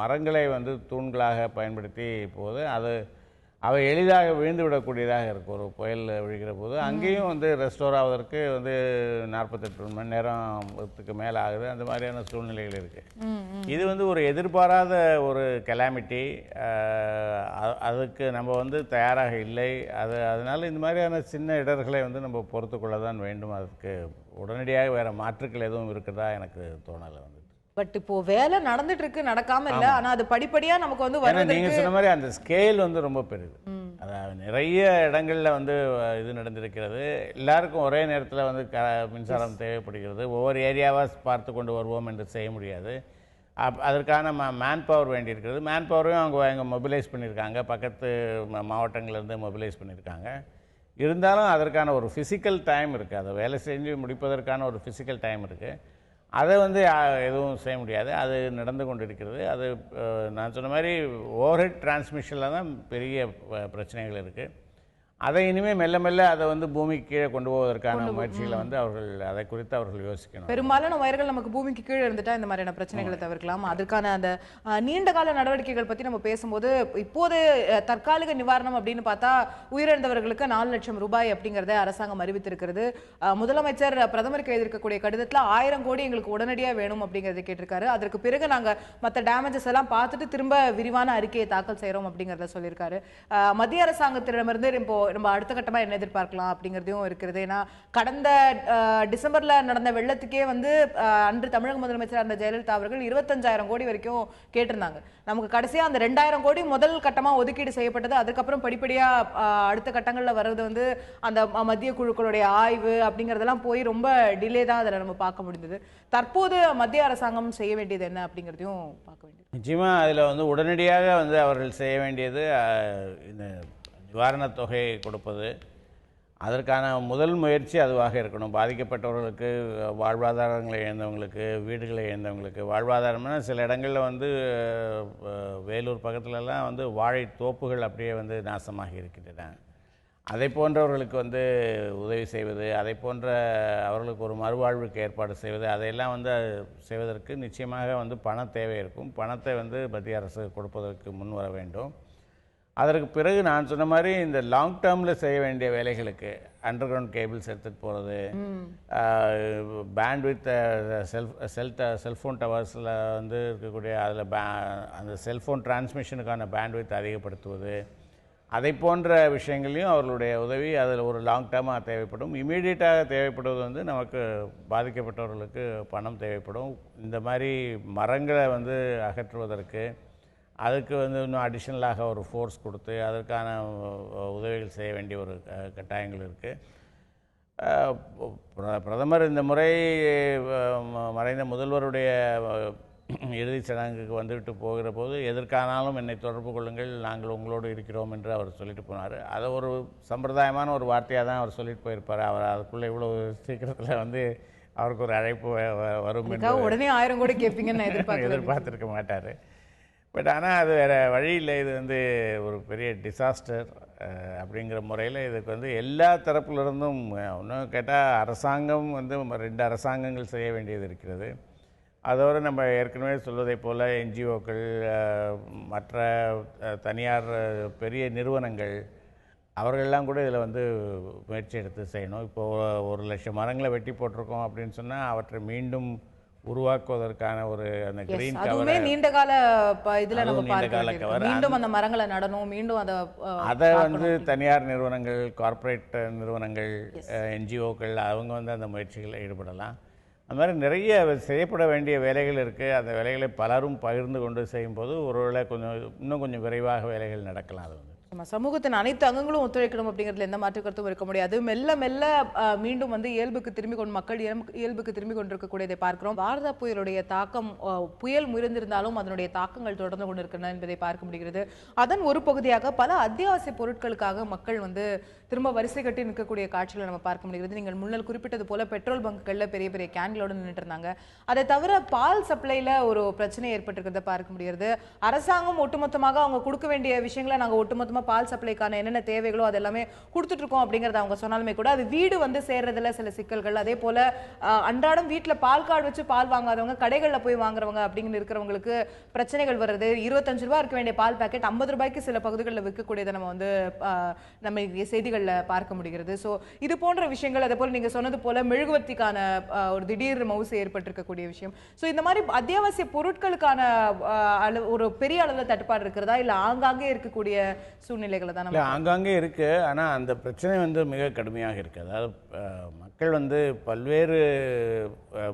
மரங்களை வந்து தூண்களாக பயன்படுத்தி போகுது. அவை எளிதாக விழுந்து விடக்கூடியதாக இருக்கும். ஒரு புயல் விழுகிற போது அங்கேயும் வந்து ரெஸ்டோர் ஆவதற்கு வந்து 48 மணி நேரத்துக்கு மேலே ஆகுது. அந்த மாதிரியான சூழ்நிலைகள் இருக்குது. இது வந்து ஒரு எதிர்பாராத ஒரு கெலாமிட்டி. அதுக்கு நம்ம வந்து தயாராக இல்லை. அதனால் இந்த மாதிரியான சின்ன இடர்களை வந்து நம்ம பொறுத்து கொள்ள தான் வேண்டும். அதுக்கு உடனடியாக வேறு மாற்றுக்கள் எதுவும் இருக்கிறதா எனக்கு தோணலை வந்து. பட் இப்போ வேலை நடந்துட்டு இருக்கு, நடக்காம இல்ல. ஆனா அது படிப்படியா நமக்கு வந்து நீங்க சொன்ன மாதிரி அந்த ஸ்கேல் வந்து ரொம்ப பெரியது. அதாவது நிறைய இடங்கள்ல வந்து இது நடந்திருக்கிறது. எல்லாருக்கும் ஒரே நேரத்தில் வந்து மின்சாரம் தேவைப்படுகிறது. ஒவ்வொரு ஏரியாவாக பார்த்து கொண்டு வருவோம் என்று செய்ய முடியாது. அதற்கான மேன் பவர் வேண்டியிருக்கிறது. மேன் பவரையும் அவங்க மொபிலைஸ் பண்ணியிருக்காங்க. பக்கத்து மாவட்டங்கள்லேருந்து மொபிலைஸ் பண்ணியிருக்காங்க. இருந்தாலும் அதற்கான ஒரு ஃபிசிக்கல் டைம் இருக்குது. அதை வேலை செஞ்சு முடிப்பதற்கான ஒரு ஃபிசிக்கல் டைம் இருக்குது. அதை வந்து எதுவும் செய்ய முடியாது. அது நடந்து கொண்டு இருக்கிறது. அது நான் சொன்ன மாதிரி ஓவர்ஹெட் டிரான்ஸ்மிஷனில் தான் பெரிய பிரச்சனைகள் இருக்குது. அதை இனிமேல் மெல்ல மெல்ல அதை வந்து பூமிக்கு கீழே கொண்டு போவதற்கான முயற்சிகளை வந்து அதை குறித்து அவர்கள் யோசிக்கணும். பெரும்பாலான வயர்கள் நமக்கு பூமிக்கு கீழே இருந்துட்டா இந்த மாதிரியான பிரச்சனைகளை தவிர்க்கலாம். அதற்கான அந்த நீண்ட கால நடவடிக்கைகள் பற்றி நம்ம பேசும்போது இப்போது தற்காலிக நிவாரணம் அப்படின்னு பார்த்தா உயிரிழந்தவர்களுக்கு 4 லட்சம் ரூபாய் அப்படிங்கிறத அரசாங்கம் அறிவித்திருக்கிறது. முதலமைச்சர் பிரதமருக்கு எழுதியிருக்கக்கூடிய கடிதத்தில் 1000 கோடி எங்களுக்கு உடனடியாக வேணும் அப்படிங்கிறத கேட்டிருக்காரு. அதற்கு பிறகு நாங்கள் மற்ற டேமேஜஸ் எல்லாம் பார்த்துட்டு திரும்ப விரிவான அறிக்கையை தாக்கல் செய்கிறோம் அப்படிங்கிறத சொல்லியிருக்காரு. மத்திய அரசாங்கத்திடமிருந்து இப்போ நம்ம அடுத்த கட்டமா என்ன எதிர்பார்க்கலாம் அப்படிங்கிறதையும் இருக்கிறது. ஏன்னா கடந்த டிசம்பர்ல நடந்த வெள்ளத்துக்கே வந்து அன்று தமிழக முதலமைச்சர் அந்த ஜெயலலிதா அவர்கள் 25,000 கோடி வரைக்கும் கேட்டிருந்தாங்க. நமக்கு கடைசியா அந்த 2,000 கோடி முதல் கட்டமா ஒதுக்கீடு செய்யப்பட்டது. அதுக்கப்புறம் படிப்படியா அடுத்த கட்டங்கள்ல வர்றது வந்து அந்த மத்திய குழுக்களுடைய ஆய்வு அப்படிங்கறதெல்லாம் போய் ரொம்ப டிலே தான் அதில் நம்ம பார்க்க முடிந்தது. தற்போது மத்திய அரசாங்கம் செய்ய வேண்டியது என்ன அப்படிங்கிறதையும் பார்க்க வேண்டியது. நிச்சயமா அதில் வந்து உடனடியாக வந்து அவர்கள் செய்ய வேண்டியது இந்த நிவாரணத் தொகையை கொடுப்பது. அதற்கான முதல் முயற்சி அதுவாக இருக்கணும். பாதிக்கப்பட்டவர்களுக்கு, வாழ்வாதாரங்களை இழந்தவங்களுக்கு, வீடுகளை இழந்தவங்களுக்கு வாழ்வாதாரம்னா சில இடங்களில் வந்து வேலூர் பக்கத்துலலாம் வந்து வாழை தோப்புகள் அப்படியே வந்து நாசமாகி இருக்கின்றன. அதை போன்றவர்களுக்கு வந்து உதவி செய்வது, அதை போன்ற அவர்களுக்கு ஒரு மறுவாழ்வுக்கு ஏற்பாடு செய்வது, அதையெல்லாம் வந்து செய்வதற்கு நிச்சயமாக வந்து பண தேவை இருக்கும். பணத்தை வந்து மத்திய அரசு கொடுப்பதற்கு முன் வர வேண்டும். அதற்கு பிறகு நான் சொன்ன மாதிரி இந்த லாங் டேர்மில் செய்ய வேண்டிய வேலைகளுக்கு அண்டர் கிரவுண்ட் கேபிள்ஸ் எடுத்துகிட்டு போகிறது, பேண்ட் வித் செல்ஃபோன் டவர்ஸில் வந்து இருக்கக்கூடிய அதில் அந்த செல்ஃபோன் டிரான்ஸ்மிஷனுக்கான பேண்ட் வித் அதிகப்படுத்துவது, அதை போன்ற விஷயங்களையும் அவர்களுடைய உதவி அதில் ஒரு லாங் டேர்மாக தேவைப்படும். இமீடியட்டாக தேவைப்படுவது வந்து நமக்கு பாதிக்கப்பட்டவர்களுக்கு பணம் தேவைப்படும். இந்த மாதிரி மரங்களை வந்து அகற்றுவதற்கு அதுக்கு வந்து இன்னும் அடிஷ்னலாக ஒரு ஃபோர்ஸ் கொடுத்து அதற்கான உதவிகள் செய்ய வேண்டிய ஒரு கட்டாயங்கள் இருக்குது. பிரதமர் இந்த முறை மறைந்த முதல்வருடைய இறுதிச் சடங்குக்கு வந்துவிட்டு போகிற போது எதற்கானாலும் என்னை தொடர்பு கொள்ளுங்கள், நாங்கள் உங்களோடு இருக்கிறோம் என்று அவர் சொல்லிட்டு போனார். அதை ஒரு சம்பிரதாயமான ஒரு வார்த்தையாக தான் அவர் சொல்லிட்டு போயிருப்பார். அவர் அதுக்குள்ளே இவ்வளோ சீக்கிரத்தில் வந்து அவருக்கு ஒரு அழைப்பு வரும் என்று உடனே 1000 கோடி கேட்பீங்கன்னு எதிர்பார்த்துருக்க மாட்டார். பட் ஆனால் அது வேறு வழி இல்லை. இது வந்து ஒரு பெரிய டிசாஸ்டர் அப்படிங்கிற முறையில் இதுக்கு வந்து எல்லா தரப்பிலிருந்தும், இன்னும் கேட்டால் அரசாங்கம் வந்து 2 அரசாங்கங்கள் செய்ய வேண்டியது இருக்கிறது. அதோடு நம்ம ஏற்கனவே சொல்வதை போல் என்ஜிஓக்கள், மற்ற தனியார் பெரிய நிறுவனங்கள் அவர்களெல்லாம் கூட இதில் வந்து முயற்சி எடுத்து செய்யணும். இப்போது 1 லட்சம் மரங்களை வெட்டி போட்டிருக்கோம் அப்படின்னு சொன்னால் அவற்றை மீண்டும் உருவாக்குவதற்கான ஒரு அந்த கிரீன் கவர், நீண்ட கால இதுல நம்ம பார்க்க மீண்டும் அந்த மரங்களை நடணும். மீண்டும் அதை வந்து தனியார் நிறுவனங்கள், கார்ப்பரேட் நிறுவனங்கள், என்ஜிஓக்கள் அவங்க வந்து அந்த முயற்சிகளில் ஈடுபடலாம். அந்த மாதிரி நிறைய செய்யப்பட வேண்டிய வேலைகள் இருக்குது. அந்த வேலைகளை பலரும் பகிர்ந்து கொண்டு செய்யும்போது ஒருவேளை இன்னும் கொஞ்சம் விரைவாக வேலைகள் நடக்கலாம். அது வந்து சமூகத்தின் அனைத்து அங்கங்களும் ஒத்துழைக்கணும் அப்படிங்கிறதுல எந்த மாற்று கருத்தும் இருக்க முடியாது. மெல்ல மெல்ல மீண்டும் வந்து இயல்புக்கு திரும்பி கொண்டு மக்கள் இயல்புக்கு திரும்பி கொண்டிருக்கக்கூடியதை பார்க்கிறோம். வார்தா புயலுடைய தாக்கம், புயல் முயர்ந்திருந்தாலும் அதனுடைய தாக்கங்கள் தொடர்ந்து கொண்டிருக்கின்றன என்பதை பார்க்க முடிகிறது. அதன் ஒரு பகுதியாக பல அத்தியாவசிய பொருட்களுக்காக மக்கள் வந்து திரும்ப வரிசை கட்டி நிற்கக்கூடிய காட்சிகளை நம்ம பார்க்க முடிகிறது. நீங்கள் முன்னல் குறிப்பிட்டது போல பெட்ரோல் பங்குகளில் பெரிய பெரிய கேன்களோடு நின்றுட்டு இருந்தாங்க. அதை தவிர பால் சப்ளைல ஒரு பிரச்சனை ஏற்பட்டிருக்கிறத பார்க்க முடிகிறது. அரசாங்கம் ஒட்டுமொத்தமாக அவங்க கொடுக்க வேண்டிய விஷயங்களை நாங்கள் ஒட்டுமொத்தமாக பால் சப்ளைக்கான என்னென்ன தேவைகளோ அது எல்லாமே கொடுத்துட்டு இருக்கோம் அப்படிங்கறத அவங்க சொன்னாலுமே கூட அது வீடு வந்து சேர்றதுல சில சிக்கல்கள், அதே போல அன்றாடம் வீட்டுல பால் கார்டு வச்சு பால் வாங்காதவங்க கடைகள்ல போய் வாங்குறவங்க அப்படிங்கிற இருக்கிறவங்களுக்கு பிரச்சனைகள் வருது. 25 ரூபாய் இருக்க வேண்டிய பால் பாக்கெட் 50 ரூபாய்க்கு சில பகுதிகளில் விற்கக்கூடியதை நம்ம வந்து நம்ம செய்திகள்ல பார்க்க முடிகிறது. சோ இது போன்ற விஷயங்கள், அதே போல நீங்க சொன்னது போல மெழுகுவர்த்திக்கான ஒரு திடீர் மவுசு ஏற்பட்டிருக்கக்கூடிய விஷயம். சோ இந்த மாதிரி அத்தியாவசிய பொருட்களுக்கான ஒரு பெரிய அளவுல தட்டுப்பாடு இருக்கிறதா இல்ல ஆங்காங்கே இருக்கக்கூடிய சூழ்நிலைகளை தான் இல்லை, ஆங்காங்கே இருக்கு. ஆனா அந்த பிரச்சனை வந்து மிக கடுமையாக இருக்கு. அதாவது மக்கள் வந்து பல்வேறு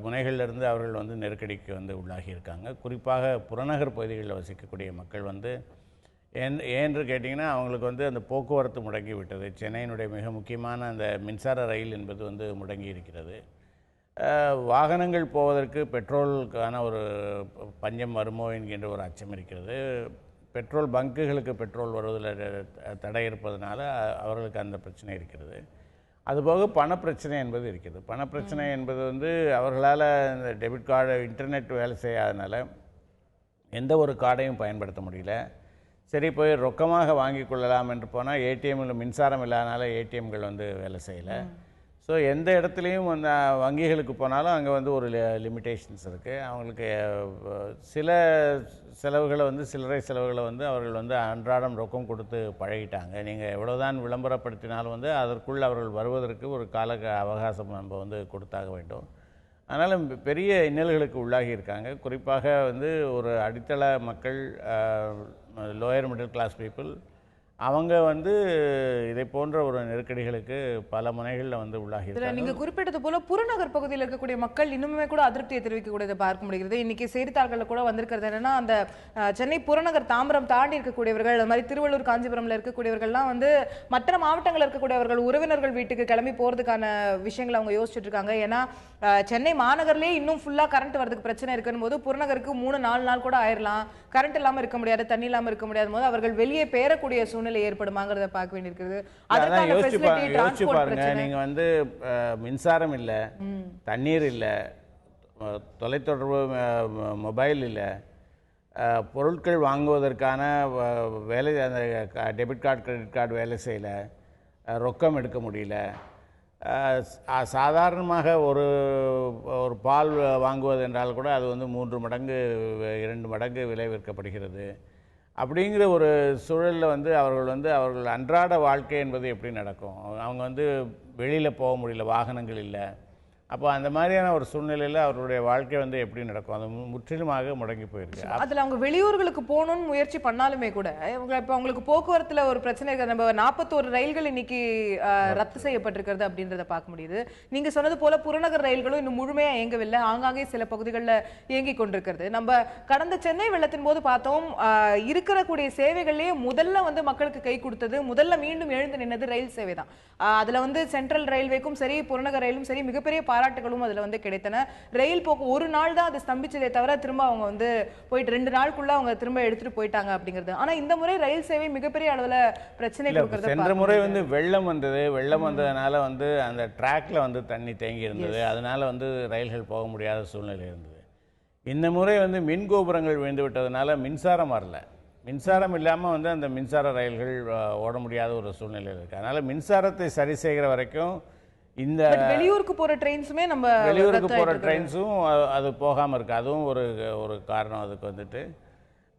முனைகள்ல இருந்து அவர்கள் வந்து நெருக்கடிக்கு வந்து உள்ளாகி இருக்காங்க. குறிப்பாக புறநகர் பகுதிகளில் வசிக்கக்கூடிய மக்கள் வந்து ஏன்று கேட்டிங்கன்னா அவங்களுக்கு வந்து அந்த போக்குவரத்து முடங்கி விட்டது. சென்னையினுடைய மிக முக்கியமான அந்த மின்சார ரயில் என்பது வந்து முடங்கி இருக்கிறது. வாகனங்கள் போவதற்கு பெட்ரோலுக்கான ஒரு பஞ்சம் வருமோ என்கின்ற ஒரு அச்சம் இருக்கிறது. பெட்ரோல் பங்குகளுக்கு பெட்ரோல் வருவதில் தடை இருப்பதனால அவர்களுக்கு அந்த பிரச்சனை இருக்கிறது. அதுபோக பணப்பிரச்சனை என்பது இருக்கிறது. பணப்பிரச்சனை என்பது வந்து அவர்களால் இந்த டெபிட் கார்டு, இன்டர்நெட் வேலை செய்யாதனால எந்த ஒரு கார்டையும் பயன்படுத்த முடியல. சரி, போய் ரொக்கமாக வாங்கி கொள்ளலாம் என்று போனால் ஏடிஎம்மில் மின்சாரம் இல்லாதனால ஏடிஎம்கள் வந்து வேலை செய்யலை. ஸோ எந்த இடத்துலையும் வந்து வங்கிகளுக்கு போனாலும் அங்கே வந்து ஒரு லிமிட்டேஷன்ஸ் இருக்குது. அவங்களுக்கு சில செலவுகளை வந்து சில்லறை செலவுகளை வந்து அவர்கள் வந்து அன்றாடம் ரொக்கம் கொடுத்து பழகிட்டாங்க. நீங்கள் எவ்வளோதான் விளம்பரப்படுத்தினாலும் வந்து அதற்குள் அவர்கள் வருவதற்கு ஒரு கால அவகாசம் நம்ம வந்து கொடுத்தாக வேண்டும். அதனால் பெரிய இன்னல்களுக்கு உள்ளாகி இருக்காங்க. குறிப்பாக வந்து ஒரு அடித்தள மக்கள், லோயர் மிடில் கிளாஸ் பீப்புள், அவங்க வந்து இதை போன்ற ஒரு நெருக்கடிகளுக்கு பல முனைகளில் வந்து உள்ளாகி இருக்காங்க. நீங்க குறிப்பிட்டது போல புறநகர் பகுதியில் இருக்கக்கூடிய மக்கள் இன்னுமே கூட அதிருப்தியை தெரிவிக்கக்கூடியதை பார்க்க முடிகிறது. இன்னைக்கு செய்தித்தாள்களில் கூட வந்திருக்கிறது என்னன்னா, அந்த சென்னை புறநகர் தாம்பரம் தாண்டி இருக்கக்கூடியவர்கள், அது மாதிரி திருவள்ளூர் காஞ்சிபுரம்ல இருக்கக்கூடியவர்கள்லாம் வந்து மற்ற மாவட்டங்களில் இருக்கக்கூடியவர்கள் உறவினர்கள் வீட்டுக்கு கிளம்பி போறதுக்கான விஷயங்களை அவங்க யோசிச்சுட்டு இருக்காங்க. ஏன்னா சென்னை மாநகர்லேயே இன்னும் ஃபுல்லா கரண்ட் வரதுக்கு பிரச்சனை இருக்குன்னு போது புறநகருக்கு 3-4 நாள் கூட ஆயிரலாம். கரண்ட் இல்லாம இருக்க முடியாது, தண்ணி இல்லாம இருக்க முடியாத போது அவர்கள் வெளியே பேரக்கூடிய சூழ்நிலை ஏற்படுமாங்கிறத பார்க்க வேண்டியிருக்கிறது. யோசிச்சு பாருங்க. நீங்க வந்து மின்சாரம் இல்ல, தண்ணீர் இல்ல, தொலைத்தொடர்பு மொபைல் இல்ல, பொருட்கள் வாங்குவதற்கான வேலை, அந்த டெபிட் கார்டு கிரெடிட் கார்டு வேலை செய்யல, ரொக்கம் எடுக்க முடியல. சாதாரணமாக ஒரு பால் வாங்குவது என்றால் கூட அது வந்து 3 மடங்கு 2 மடங்கு விலை விற்கப்படுகிறது. அப்படிங்கிற ஒரு சூழலில் வந்து அவர்கள் அன்றாட வாழ்க்கை என்பது எப்படி நடக்கும்? அவங்க வந்து வெளியில் போக முடியல, வாகனங்கள் இல்லை. அப்போ அந்த மாதிரியான ஒரு சூழ்நிலையில் அவருடைய வாழ்க்கை வந்து எப்படி நடக்கும்? அது முற்றிலுமாக முடங்கி போயிருக்கு. அதில் அவங்க வெளியூர்களுக்கு போகணும்னு முயற்சி பண்ணாலுமே கூட இப்போ அவங்களுக்கு போக்குவரத்தில் ஒரு பிரச்சனை இருக்குது. நம்ம 41 ரயில்கள் இன்னைக்கு ரத்து செய்யப்பட்டிருக்கிறது அப்படின்றத பார்க்க முடியுது. நீங்கள் சொன்னது போல புறநகர் ரயில்களும் இன்னும் முழுமையாக இயங்கவில்லை, ஆங்காங்கே சில பகுதிகளில் இயங்கி கொண்டிருக்கிறது. நம்ம கடந்த சென்னை வெள்ளத்தின் போது பார்த்தோம், இருக்கக்கூடிய சேவைகள்லேயே முதல்ல வந்து மக்களுக்கு கை கொடுத்தது, முதல்ல மீண்டும் எழுந்து நின்னது ரயில் சேவை தான். அதில் வந்து சென்ட்ரல் ரயில்வேக்கும் சரி புறநகர் ரயிலும் சரி மிகப்பெரிய பாராட்டுகளும் அதுல வந்து கிடைத்தன. ரயில் போக்கு ஒரு நாள் தான் அது ஸ்தம்பிச்சதே தவிர திரும்ப அவங்க வந்து போயிட்டு 2 நாளுக்குள்ள அவங்க திரும்ப எடுத்துட்டு போயிட்டாங்க அப்படிங்கிறது. ஆனா இந்த முறை ரயில் சேவை மிகப்பெரிய அளவுல பிரச்சனை கொடுக்கிறது. சென்ற முறை வந்து வெள்ளம் வந்தது. வெள்ளம் வந்ததுனால வந்து அந்த ட்ராக்ல வந்து தண்ணி தேங்கி இருந்தது. அதனால வந்து ரயில்கள் போக முடியாத சூழ்நிலை இருந்தது. இந்த முறை வந்து மின் கோபுரங்கள் விழுந்து விட்டதுனால மின்சாரம் வரல. மின்சாரம் இல்லாமல் வந்து அந்த மின்சார ரயில்கள் ஓட முடியாத ஒரு சூழ்நிலை இருக்கு. அதனால மின்சாரத்தை சரி செய்கிற வரைக்கும் இந்த வெளியூருக்கு போற ட்ரெயின்ஸுமே நம்ம வெளியூருக்கு போகிற ட்ரெயின்ஸும் அது போகாமல் இருக்கு. அதுவும் ஒரு காரணம் அதுக்கு வந்துட்டு.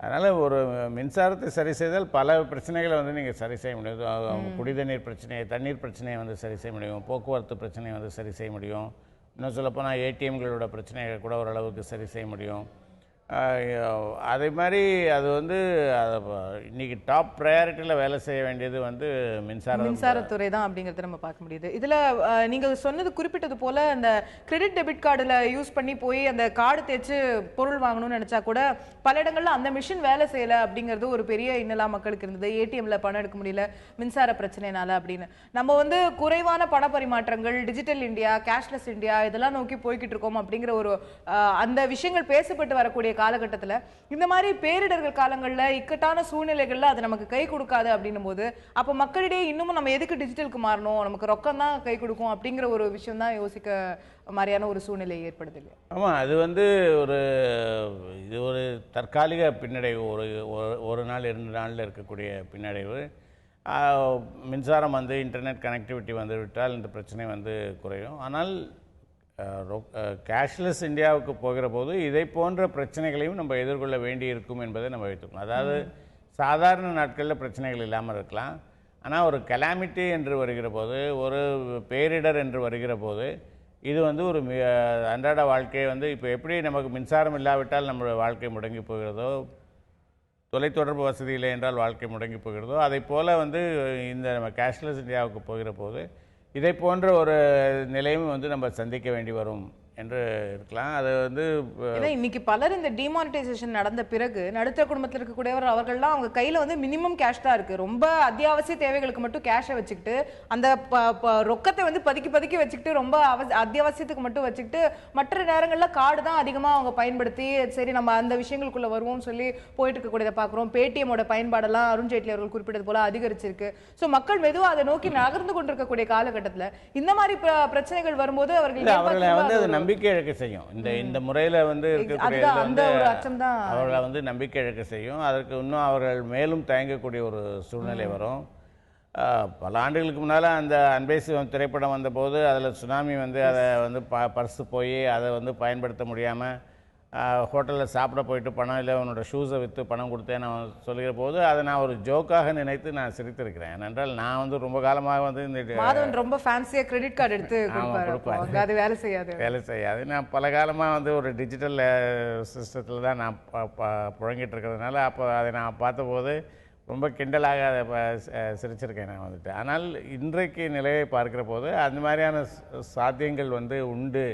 அதனால் ஒரு மின்சாரத்தை சரி செய்தால் பல பிரச்சனைகளை வந்து நீங்கள் சரி செய்ய முடியும். குடிதண்ணீர் பிரச்சனையை, தண்ணீர் பிரச்சனையை வந்து சரி செய்ய முடியும். போக்குவரத்து பிரச்சனையை வந்து சரி செய்ய முடியும். இன்னும் சொல்லப்போனால் ஏடிஎம்களோட பிரச்சனைகளை கூட ஓரளவுக்கு சரி செய்ய முடியும். அதே மாதிரி அது வந்து இன்னைக்கு டாப் ப்ரையாரிட்டியில் வேலை செய்ய வேண்டியது வந்து மின்சாரத்துறை தான் அப்படிங்கிறத நம்ம பார்க்க முடியுது. இதில் நீங்கள் சொன்னது குறிப்பிட்டது போல் அந்த கிரெடிட் டெபிட் கார்டில் யூஸ் பண்ணி போய் அந்த கார்டு தேய்ச்சி பொருள் வாங்கணும்னு நினச்சா கூட பல இடங்களில் அந்த மிஷின் வேலை செய்யலை அப்படிங்கிறது ஒரு பெரிய இன்னலாம் மக்களுக்கு இருந்தது. ஏடிஎம்மில் பணம் எடுக்க முடியல மின்சார பிரச்சனைனால அப்படின்னு. நம்ம வந்து குறைவான பண பரிமாற்றங்கள், டிஜிட்டல் இந்தியா, கேஷ்லெஸ் இந்தியா இதெல்லாம் நோக்கி போய்கிட்டு இருக்கோம் அப்படிங்கிற ஒரு அந்த விஷயங்கள் பேசப்பட்டு வரக்கூடிய காலகட்டத்தில் இந்த மாதிரி பேரிடர்கள் காலங்களில் இக்கட்டான சூழ்நிலைகளில் அது நமக்கு கை கொடுக்காது அப்படின்னும் போது அப்போ மக்களிடையே இன்னமும் நம்ம எதுக்கு டிஜிட்டலுக்கு மாறணும், நமக்கு ரொக்கம் தான் கை கொடுக்கும் அப்படிங்கிற ஒரு விஷயம் தான் யோசிக்க மாதிரியான ஒரு சூழ்நிலை ஏற்படுது. ஆமாம், அது வந்து இது ஒரு தற்காலிக பின்னடைவு, ஒரு நாள் 2 நாளில் இருக்கக்கூடிய பின்னடைவு. மின்சாரம் வந்து இன்டர்நெட் கனெக்டிவிட்டி வந்து விட்டால் இந்த பிரச்சனை வந்து குறையும். ஆனால் கேஷ்லெஸ் இந்தியாவுக்கு போகிற போது இதை போன்ற பிரச்சனைகளையும் நம்ம எதிர்கொள்ள வேண்டி இருக்கும் என்பதை நம்ம வைத்துக்கணும். அதாவது சாதாரண நாட்களில் பிரச்சனைகள் இல்லாமல் இருக்கலாம், ஆனால் ஒரு கலாமிட்டி என்று வருகிற போது, ஒரு பேரிடர் என்று வருகிற போது, இது வந்து ஒரு அன்றாட வாழ்க்கையை வந்து இப்போ எப்படி நமக்கு மின்சாரம் இல்லாவிட்டால் நம்மளுடைய வாழ்க்கை முடங்கி போகிறதோ, தொலைத்தொடர்பு வசதி இல்லை என்றால் வாழ்க்கை முடங்கி போகிறதோ, அதை போல் வந்து இந்த நம்ம கேஷ்லெஸ் இந்தியாவுக்கு போகிற போது இதை போன்ற ஒரு நிலையும் வந்து நம்ம சந்திக்க வேண்டி வரும் என்று இருக்கலாம். அது வந்து இன்னைக்கு பலர் இந்த டிமானிட்டைசேஷன் நடந்த பிறகு நடுத்தர குடும்பத்தில் இருக்கக்கூடியவர் அவர்கள்லாம் அவங்க கையில வந்து மினிமம் கேஷ் தான் இருக்கு. ரொம்ப அத்தியாவசிய தேவைகளுக்கு மட்டும் கேஷை வச்சுக்கிட்டு அந்த ரொக்கத்தை வந்து பதுக்கி வச்சுக்கிட்டு ரொம்ப அத்தியாவசியத்துக்கு மட்டும் வச்சுக்கிட்டு மற்ற நேரங்கள்ல கார்டு தான் அதிகமா அவங்க பயன்படுத்தி சரி நம்ம அந்த விஷயங்களுக்குள்ள வருவோம்னு சொல்லி போயிட்டு இருக்கக்கூடியதை பார்க்குறோம். பேடிஎம்மோட பயன்பாடெல்லாம் அருண் ஜேட்லி அவர்கள் குறிப்பிட்டது போல அதிகரிச்சிருக்கு. ஸோ மக்கள் மெதுவாக அதை நோக்கி நகர்ந்து கொண்டிருக்கக்கூடிய காலகட்டத்தில் இந்த மாதிரி பிரச்சனைகள் வரும்போது அவர்கள் நம்பிக்கை இழக்க செய்யும். இந்த முறையில் வந்து அவர்களை வந்து நம்பிக்கை இழக்க செய்யும். அதற்கு இன்னும் அவர்கள் மேலும் தயங்கக்கூடிய ஒரு சூழ்நிலை வரும். பல ஆண்டுகளுக்கு முன்னால் அந்த அன்பேசி திரைப்படம் வந்தபோது அதில் சுனாமி வந்து அதை வந்து பர்ஸு போய் அதை வந்து பயன்படுத்த முடியாமல் ஹோட்டலில் சாப்பிட போயிட்டு பணம் இல்லை உன்னோட ஷூஸை விற்று பணம் கொடுத்தேன் நான் சொல்லுகிற போது அதை நான் ஒரு ஜோக்காக நினைத்து நான் சிரித்திருக்கிறேன். ஏனென்றால் நான் வந்து ரொம்ப காலமாக வந்து இந்த ரொம்ப ஃபேன்சியாக கிரெடிட் கார்டு எடுத்து கொடுப்பேன், அது வேலை செய்யாது. நான் பல காலமாக வந்து ஒரு டிஜிட்டல் சிஸ்டத்தில் தான் நான் புழங்கிட்டு இருக்கிறதுனால அப்போ அதை நான் பார்த்தபோது ரொம்ப கிண்டலாக அதை சிரிச்சிருக்கேன் நான் வந்துட்டு. ஆனால் இன்றைக்கு நிலையை பார்க்குற போது அந்த மாதிரியான சாத்தியங்கள் வந்து உண்டு,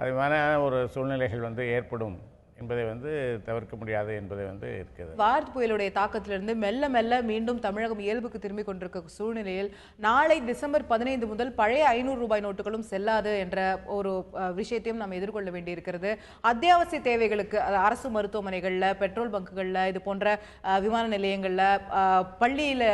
அது மாதிரியான ஒரு சூழ்நிலைகள் வந்து ஏற்படும் என்பதை வந்து தவிர்க்க முடியாது என்பதை வந்து இருக்கிறது. வார்த் புயலுடைய தாக்கத்திலிருந்து மெல்ல மெல்ல மீண்டும் தமிழகம் இயல்புக்கு திரும்பிக் கொண்டிருக்க சூழ்நிலையில் நாளை டிசம்பர் 15 முதல் பழைய 500 ரூபாய் நோட்டுகளும் செல்லாது என்ற ஒரு விஷயத்தையும் நாம் எதிர்கொள்ள வேண்டியிருக்கிறது. அத்தியாவசிய தேவைகளுக்கு அரசு மருத்துவமனைகளில், பெட்ரோல் பங்குகளில், இது போன்ற விமான நிலையங்களில், பள்ளியில்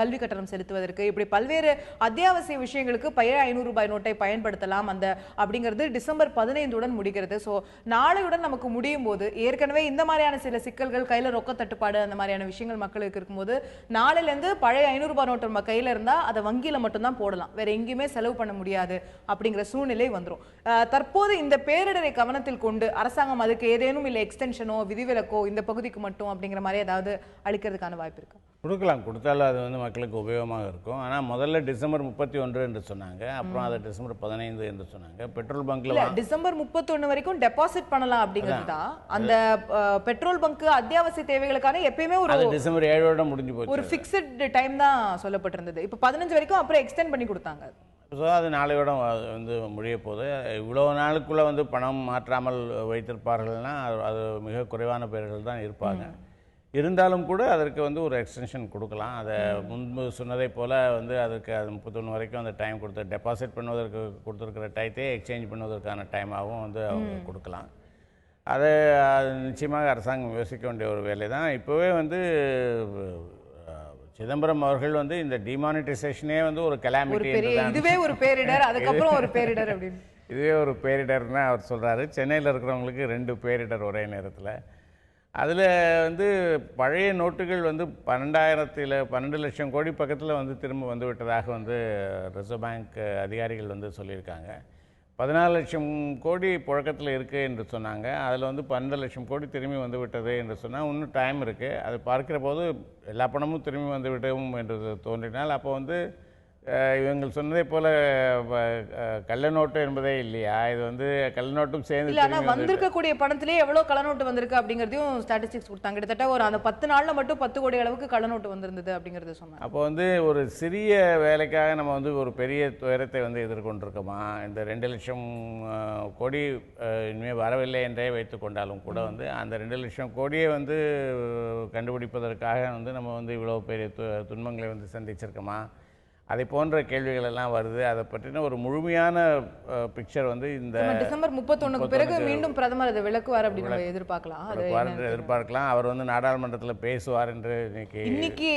கல்வி கட்டணம் செலுத்துவதற்கு, இப்படி பல்வேறு அத்தியாவசிய விஷயங்களுக்கு பழைய 500 ரூபாய் நோட்டை பயன்படுத்தலாம் அந்த அப்படிங்கிறது டிசம்பர் 15 முடிகிறது. ஸோ நாளையுடன் நமக்கு முடியும் போது ஏற்கனவே இந்த மாதிரியான சில சிக்கல்கள், கையில ரொக்க தட்டுப்பாடு, அந்த மாதிரியான விஷயங்கள் மக்களுக்கு இருக்கும்போது நாளையில இருந்து பழைய 500 ரூபாய் நோட்டு நம்ம கையில இருந்தா அதை வங்கியில மட்டும்தான் போடலாம், வேற எங்கேயுமே செலவு பண்ண முடியாது அப்படிங்கிற சூழ்நிலை வந்துடும். தற்போது இந்த பேரிடரை கவனத்தில் கொண்டு அரசாங்கம் அதுக்கு ஏதேனும் இல்லை எக்ஸ்டென்ஷனோ விதிவிலக்கோ இந்த பகுதிக்கு மட்டும் அப்படிங்கிற மாதிரி ஏதாவது அளிக்கிறதுக்கான வாய்ப்பு இருக்கு? கொடுத்தாலும் அது வந்து மக்களுக்கு உபயோகமாக இருக்கும். ஆனால் முதல்ல டிசம்பர் 31 என்று சொன்னாங்க, அப்புறம் அதை டிசம்பர் 15 என்று சொன்னாங்க. பெட்ரோல் பங்க்ல டிசம்பர் 31 வரைக்கும் டெபாசிட் பண்ணலாம் அப்படிங்கிறது தான். அந்த பெட்ரோல் பங்க் அத்தியாவசிய தேவைகளுக்கான எப்பயுமே ஒரு டிசம்பர் 7 முடிஞ்சு போச்சு, ஒரு ஃபிக்ஸ்டு டைம் தான் சொல்லப்பட்டிருந்தது. இப்போ 15 வரைக்கும் அப்புறம் எக்ஸ்டெண்ட் பண்ணி கொடுத்தாங்க. ஸோ அது நாளையோட வந்து முடிய போது இவ்வளோ நாளுக்குள்ளே வந்து பணம் மாற்றாமல் வைத்திருப்பார்கள்னா அது மிக குறைவான பேர்கள் தான் இருப்பாங்க. இருந்தாலும் கூட அதற்கு வந்து ஒரு எக்ஸ்டென்ஷன் கொடுக்கலாம். அதை முன்பு சொன்னதை போல் வந்து அதுக்கு அது 31 வரைக்கும் அந்த டைம் கொடுத்து டெபாசிட் பண்ணுவதற்கு கொடுத்துருக்கிற டைத்தையே எக்ஸ்சேஞ்ச் பண்ணுவதற்கான டைமாகவும் வந்து அவங்க கொடுக்கலாம். அதை நிச்சயமாக அரசாங்கம் யோசிக்க வேண்டிய ஒரு வேலை தான். இப்போவே வந்து சிதம்பரம் அவர்கள் வந்து இந்த டிமானிட்டைசேஷனே வந்து ஒரு கலாமிட்டி, இதுவே ஒரு பேரிடர், அதுக்கப்புறம் ஒரு பேரிடர் அப்படின்னு இதுவே ஒரு பேரிடர்னு அவர் சொல்கிறாரு. சென்னையில் இருக்கிறவங்களுக்கு 2 பேரிடர் ஒரே நேரத்தில். அதில் வந்து பழைய நோட்டுகள் வந்து 12 லட்சம் கோடி பக்கத்தில் வந்து திரும்ப வந்து விட்டதாக வந்து ரிசர்வ் பேங்க் அதிகாரிகள் வந்து சொல்லியிருக்காங்க. 14 லட்சம் கோடி புழக்கத்தில் இருக்குது என்று சொன்னாங்க. அதில் வந்து 12 லட்சம் கோடி திரும்பி வந்து விட்டது என்று சொன்னால் இன்னும் டைம் இருக்குது. அது பார்க்கிற போது எல்லா பணமும் திரும்பி வந்து விடும் என்று தோன்றினால் அப்போ வந்து இவங்க சொன்னதை போல கள்ள நோட்டு என்பதே இல்லையா, இது வந்து கள்ள நோட்டும் சேர்ந்து வந்திருக்கக்கூடிய பணத்திலே எவ்வளவு கள்ள நோட்டு வந்திருக்கு அப்படிங்கிறதையும் ஸ்டாட்டிஸ்டிக்ஸ் கொடுத்தாங்க. கிட்டத்தட்ட ஒரு அந்த 10 நாள்ல மட்டும் 10 கோடி அளவுக்கு கள்ள நோட்டு வந்திருந்தது அப்படிங்கறத சொன்னாங்க. அப்போ வந்து ஒரு சிறிய வேலைக்காக நம்ம வந்து ஒரு பெரிய துயரத்தை வந்து எதிர்கொண்டிருக்கோமா? இந்த 2 லட்சம் கோடி இனிமேல் வரவில்லை என்றே வைத்துக் கொண்டாலும் கூட வந்து அந்த 2 லட்சம் கோடியை வந்து கண்டுபிடிப்பதற்காக வந்து நம்ம வந்து இவ்வளோ பெரிய துன்பங்களை வந்து சந்திச்சிருக்கோமா? அதை போன்ற கேள்விகள் எல்லாம் வருது. அதை பற்றின ஒரு முழுமையான பிக்சர் வந்து இந்த டிசம்பர் 31 பிறகு மீண்டும் பிரதமர் அதை விளக்குவார் அப்படின்னு எதிர்பார்க்கலாம். அவர் வந்து நாடாளுமன்றத்தில் பேசுவார் என்று இன்னைக்கு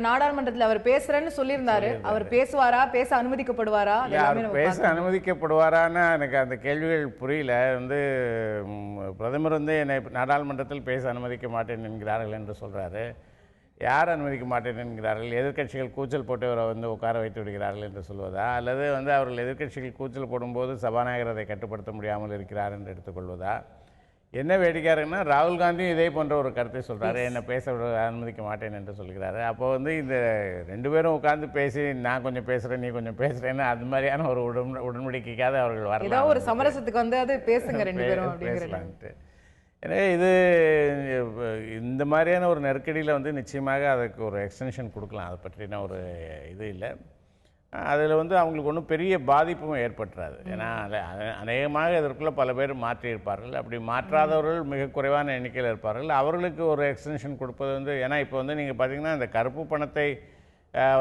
நாடாளுமன்றத்தில் அவர் பேசுறேன்னு சொல்லியிருந்தாரு. அவர் பேசுவாரா, பேச அனுமதிக்கப்படுவாரா? பேச அனுமதிக்கப்படுவாரான்னு எனக்கு அந்த கேள்விகள் புரியல. வந்து பிரதமர் வந்து என்னை நாடாளுமன்றத்தில் பேச அனுமதிக்க மாட்டேன் என்கிறார்கள் என்று சொல்றாரு. யார் அனுமதிக்க மாட்டேன் என்கிறார்கள்? எதிர்க்கட்சிகள் கூச்சல் போட்டு அவரை வந்து உட்கார வைத்து விடுகிறார்கள் என்று சொல்வதா, அல்லது வந்து அவர்கள் எதிர்க்கட்சிகள் கூச்சல் போடும்போது சபாநாயகர் அதை கட்டுப்படுத்த முடியாமல் இருக்கிறார் என்று எடுத்துக்கொள்வதா? என்ன வேடிக்கையாருன்னா, ராகுல் காந்தியும் இதே போன்ற ஒரு கருத்தை சொல்கிறாரு. என்ன பேச அனுமதிக்க மாட்டேன் என்று சொல்கிறாரு. அப்போ வந்து இந்த 2 பேரும் உட்கார்ந்து பேசி, நான் கொஞ்சம் பேசுகிறேன், நீ கொஞ்சம் பேசுகிறேன்னு அது மாதிரியான ஒரு உடன்படிக்கைக்காக அவர்கள் வரலாம். ஏதாவது ஒரு சமரசத்துக்கு வந்து அது பேசுங்க 2 பேரும் அப்படிங்கிறது. எனவே இது இந்த மாதிரியான ஒரு நெருக்கடியில் வந்து நிச்சயமாக அதுக்கு ஒரு எக்ஸ்டென்ஷன் கொடுக்கலாம். அதை பற்றின ஒரு இது இல்லை. அதில் வந்து அவங்களுக்கு ஒன்றும் பெரிய பாதிப்பும் ஏற்பட்டுறாது. ஏன்னா அநேகமாக இதற்குள்ளே பல பேர் மாற்றியிருப்பார்கள். அப்படி மாற்றாதவர்கள் மிக குறைவான எண்ணிக்கையில் இருப்பார்கள். அவர்களுக்கு ஒரு எக்ஸ்டென்ஷன் கொடுப்பது வந்து, ஏன்னா இப்போ வந்து நீங்கள் பார்த்தீங்கன்னா இந்த கருப்பு பணத்தை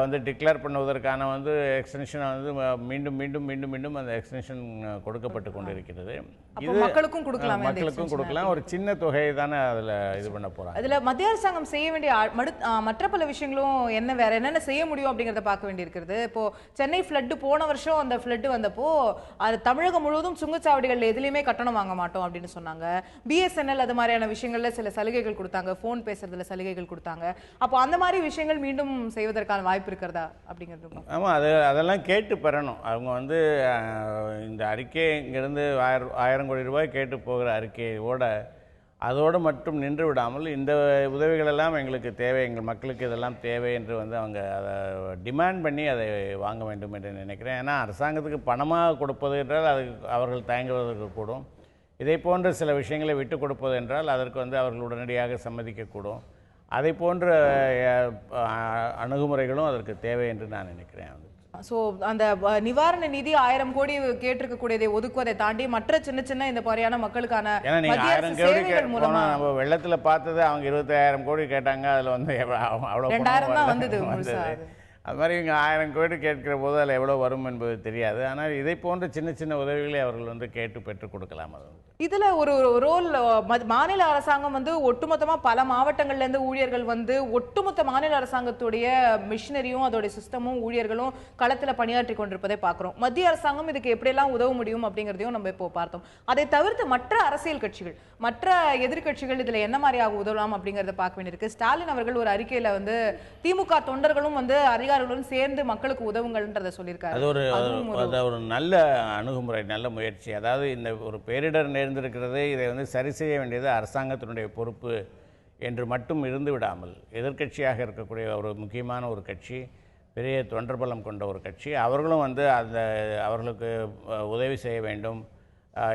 வந்து டிக்ளேர் பண்ணுவதற்கான வந்து எக்ஸ்டென்ஷனை வந்து மீண்டும் மீண்டும் மீண்டும் மீண்டும் அந்த எக்ஸ்டென்ஷன் கொடுக்கப்பட்டு கொண்டிருக்கிறது. இது மக்களுக்கும் கொடுக்கலாம், மக்களுக்கும் கொடுக்கலாம். ஒரு சின்ன தொகையை தானே அதில் இது பண்ண போகிறாங்க. அதில் மத்திய அரசாங்கம் செய்ய வேண்டிய மற்ற பல விஷயங்களும் வேற என்னென்ன செய்ய முடியும் அப்படிங்கிறத பார்க்க வேண்டியிருக்கிறது. இப்போ சென்னை ஃப்ளட்டு போன வருஷம் அந்த ஃப்ளட்டு வந்தப்போ அது தமிழகம் முழுவதும் சுங்கச்சாவடிகள் எதுலையுமே கட்டணம் வாங்க மாட்டோம் அப்படின்னு சொன்னாங்க. பிஎஸ்என்எல் அது மாதிரியான விஷயங்கள்ல சில சலுகைகள் கொடுத்தாங்க, ஃபோன் பேசுறதுல சலுகைகள் கொடுத்தாங்க. அப்போ அந்த மாதிரி விஷயங்கள் மீண்டும் செய்வதற்கான வாய்ப்பு இருக்கிறதா அப்படிங்கிறது? ஆமாம், அதெல்லாம் கேட்டு பெறணும். அவங்க வந்து இந்த அறிக்கை இங்கேருந்து 1000 கோடி ரூபாய் கேட்டு போகிற அறிக்கையோட அதோடு மட்டும் நின்று விடாமல், இந்த உதவிகளெல்லாம் எங்களுக்கு தேவை, எங்கள் மக்களுக்கு இதெல்லாம் தேவை என்று வந்து அவங்க அதை டிமாண்ட் பண்ணி அதை வாங்க வேண்டும் என்று நினைக்கிறேன். ஏன்னா அரசாங்கத்துக்கு பணமாக கொடுப்பது என்றால் அதுக்கு அவர்கள் தயங்குவதற்கு கூடும். இதை போன்ற சில விஷயங்களை விட்டு கொடுப்பது என்றால் அதற்கு வந்து அவர்கள் உடனடியாக சம்மதிக்கக்கூடும். அதை போன்ற அணுகுமுறைகளும் அதற்கு தேவை என்று நான் நினைக்கிறேன். ஸோ அந்த நிவாரண நிதி 1000 கோடி கேட்டிருக்கக்கூடியதை ஒதுக்குவதை தாண்டி மற்ற சின்ன சின்ன இந்த மாதிரியான மக்களுக்கான, ஏன்னா நீங்கள் 1000 கோடி மூலமா நம்ம வெள்ளத்தில் பார்த்தது, அவங்க 25,000 கோடி கேட்டாங்க. அதில் வந்து அவ்வளோ 2000 தான் வந்தது. அது மாதிரி இங்கே 1000 கோடி கேட்கிற போது அதில் எவ்வளோ வரும் என்பது தெரியாது. ஆனால் இதை போன்ற சின்ன சின்ன உதவிகளை அவர்கள் வந்து கேட்டு பெற்றுக் கொடுக்கலாம். அது இதில் ஒரு ரோல் மாநில அரசாங்கம் வந்து ஒட்டுமொத்தமாக பல மாவட்டங்கள்லேருந்து ஊழியர்கள் வந்து ஒட்டுமொத்த மாநில அரசாங்கத்துடைய மிஷினரியும் அதோடைய சிஸ்டமும் ஊழியர்களும் களத்தில் பணியாற்றி கொண்டிருப்பதை பார்க்குறோம். மத்திய அரசாங்கம் இதுக்கு எப்படியெல்லாம் உதவ முடியும் அப்படிங்கிறதையும் நம்ம இப்போ பார்த்தோம். அதை தவிர்த்து மற்ற அரசியல் கட்சிகள், மற்ற எதிர்கட்சிகள் இதில் என்ன மாதிரியாக உதவலாம் அப்படிங்கிறத பார்க்க வேண்டியிருக்கு. ஸ்டாலின் அவர்கள் ஒரு அறிக்கையில் வந்து திமுக தொண்டர்களும் வந்து அதிகாரிகளுடன் சேர்ந்து மக்களுக்கு உதவுங்கள்ன்றதை சொல்லியிருக்காரு. அது ஒரு நல்ல அணுகுமுறை, நல்ல முயற்சி. அதாவது இந்த ஒரு பேரிடர் நேர்ந்திருக்கிறது, இதை வந்து சரி செய்ய வேண்டியது அரசாங்கத்தினுடைய பொறுப்பு என்று மட்டும் இருந்து விடாமல், எதிர்க்கட்சியாக இருக்கக்கூடிய ஒரு முக்கியமான ஒரு கட்சி, பெரிய தொண்டர் பலம் கொண்ட ஒரு கட்சி, அவர்களும் வந்து அவர்களுக்கு உதவி செய்ய வேண்டும்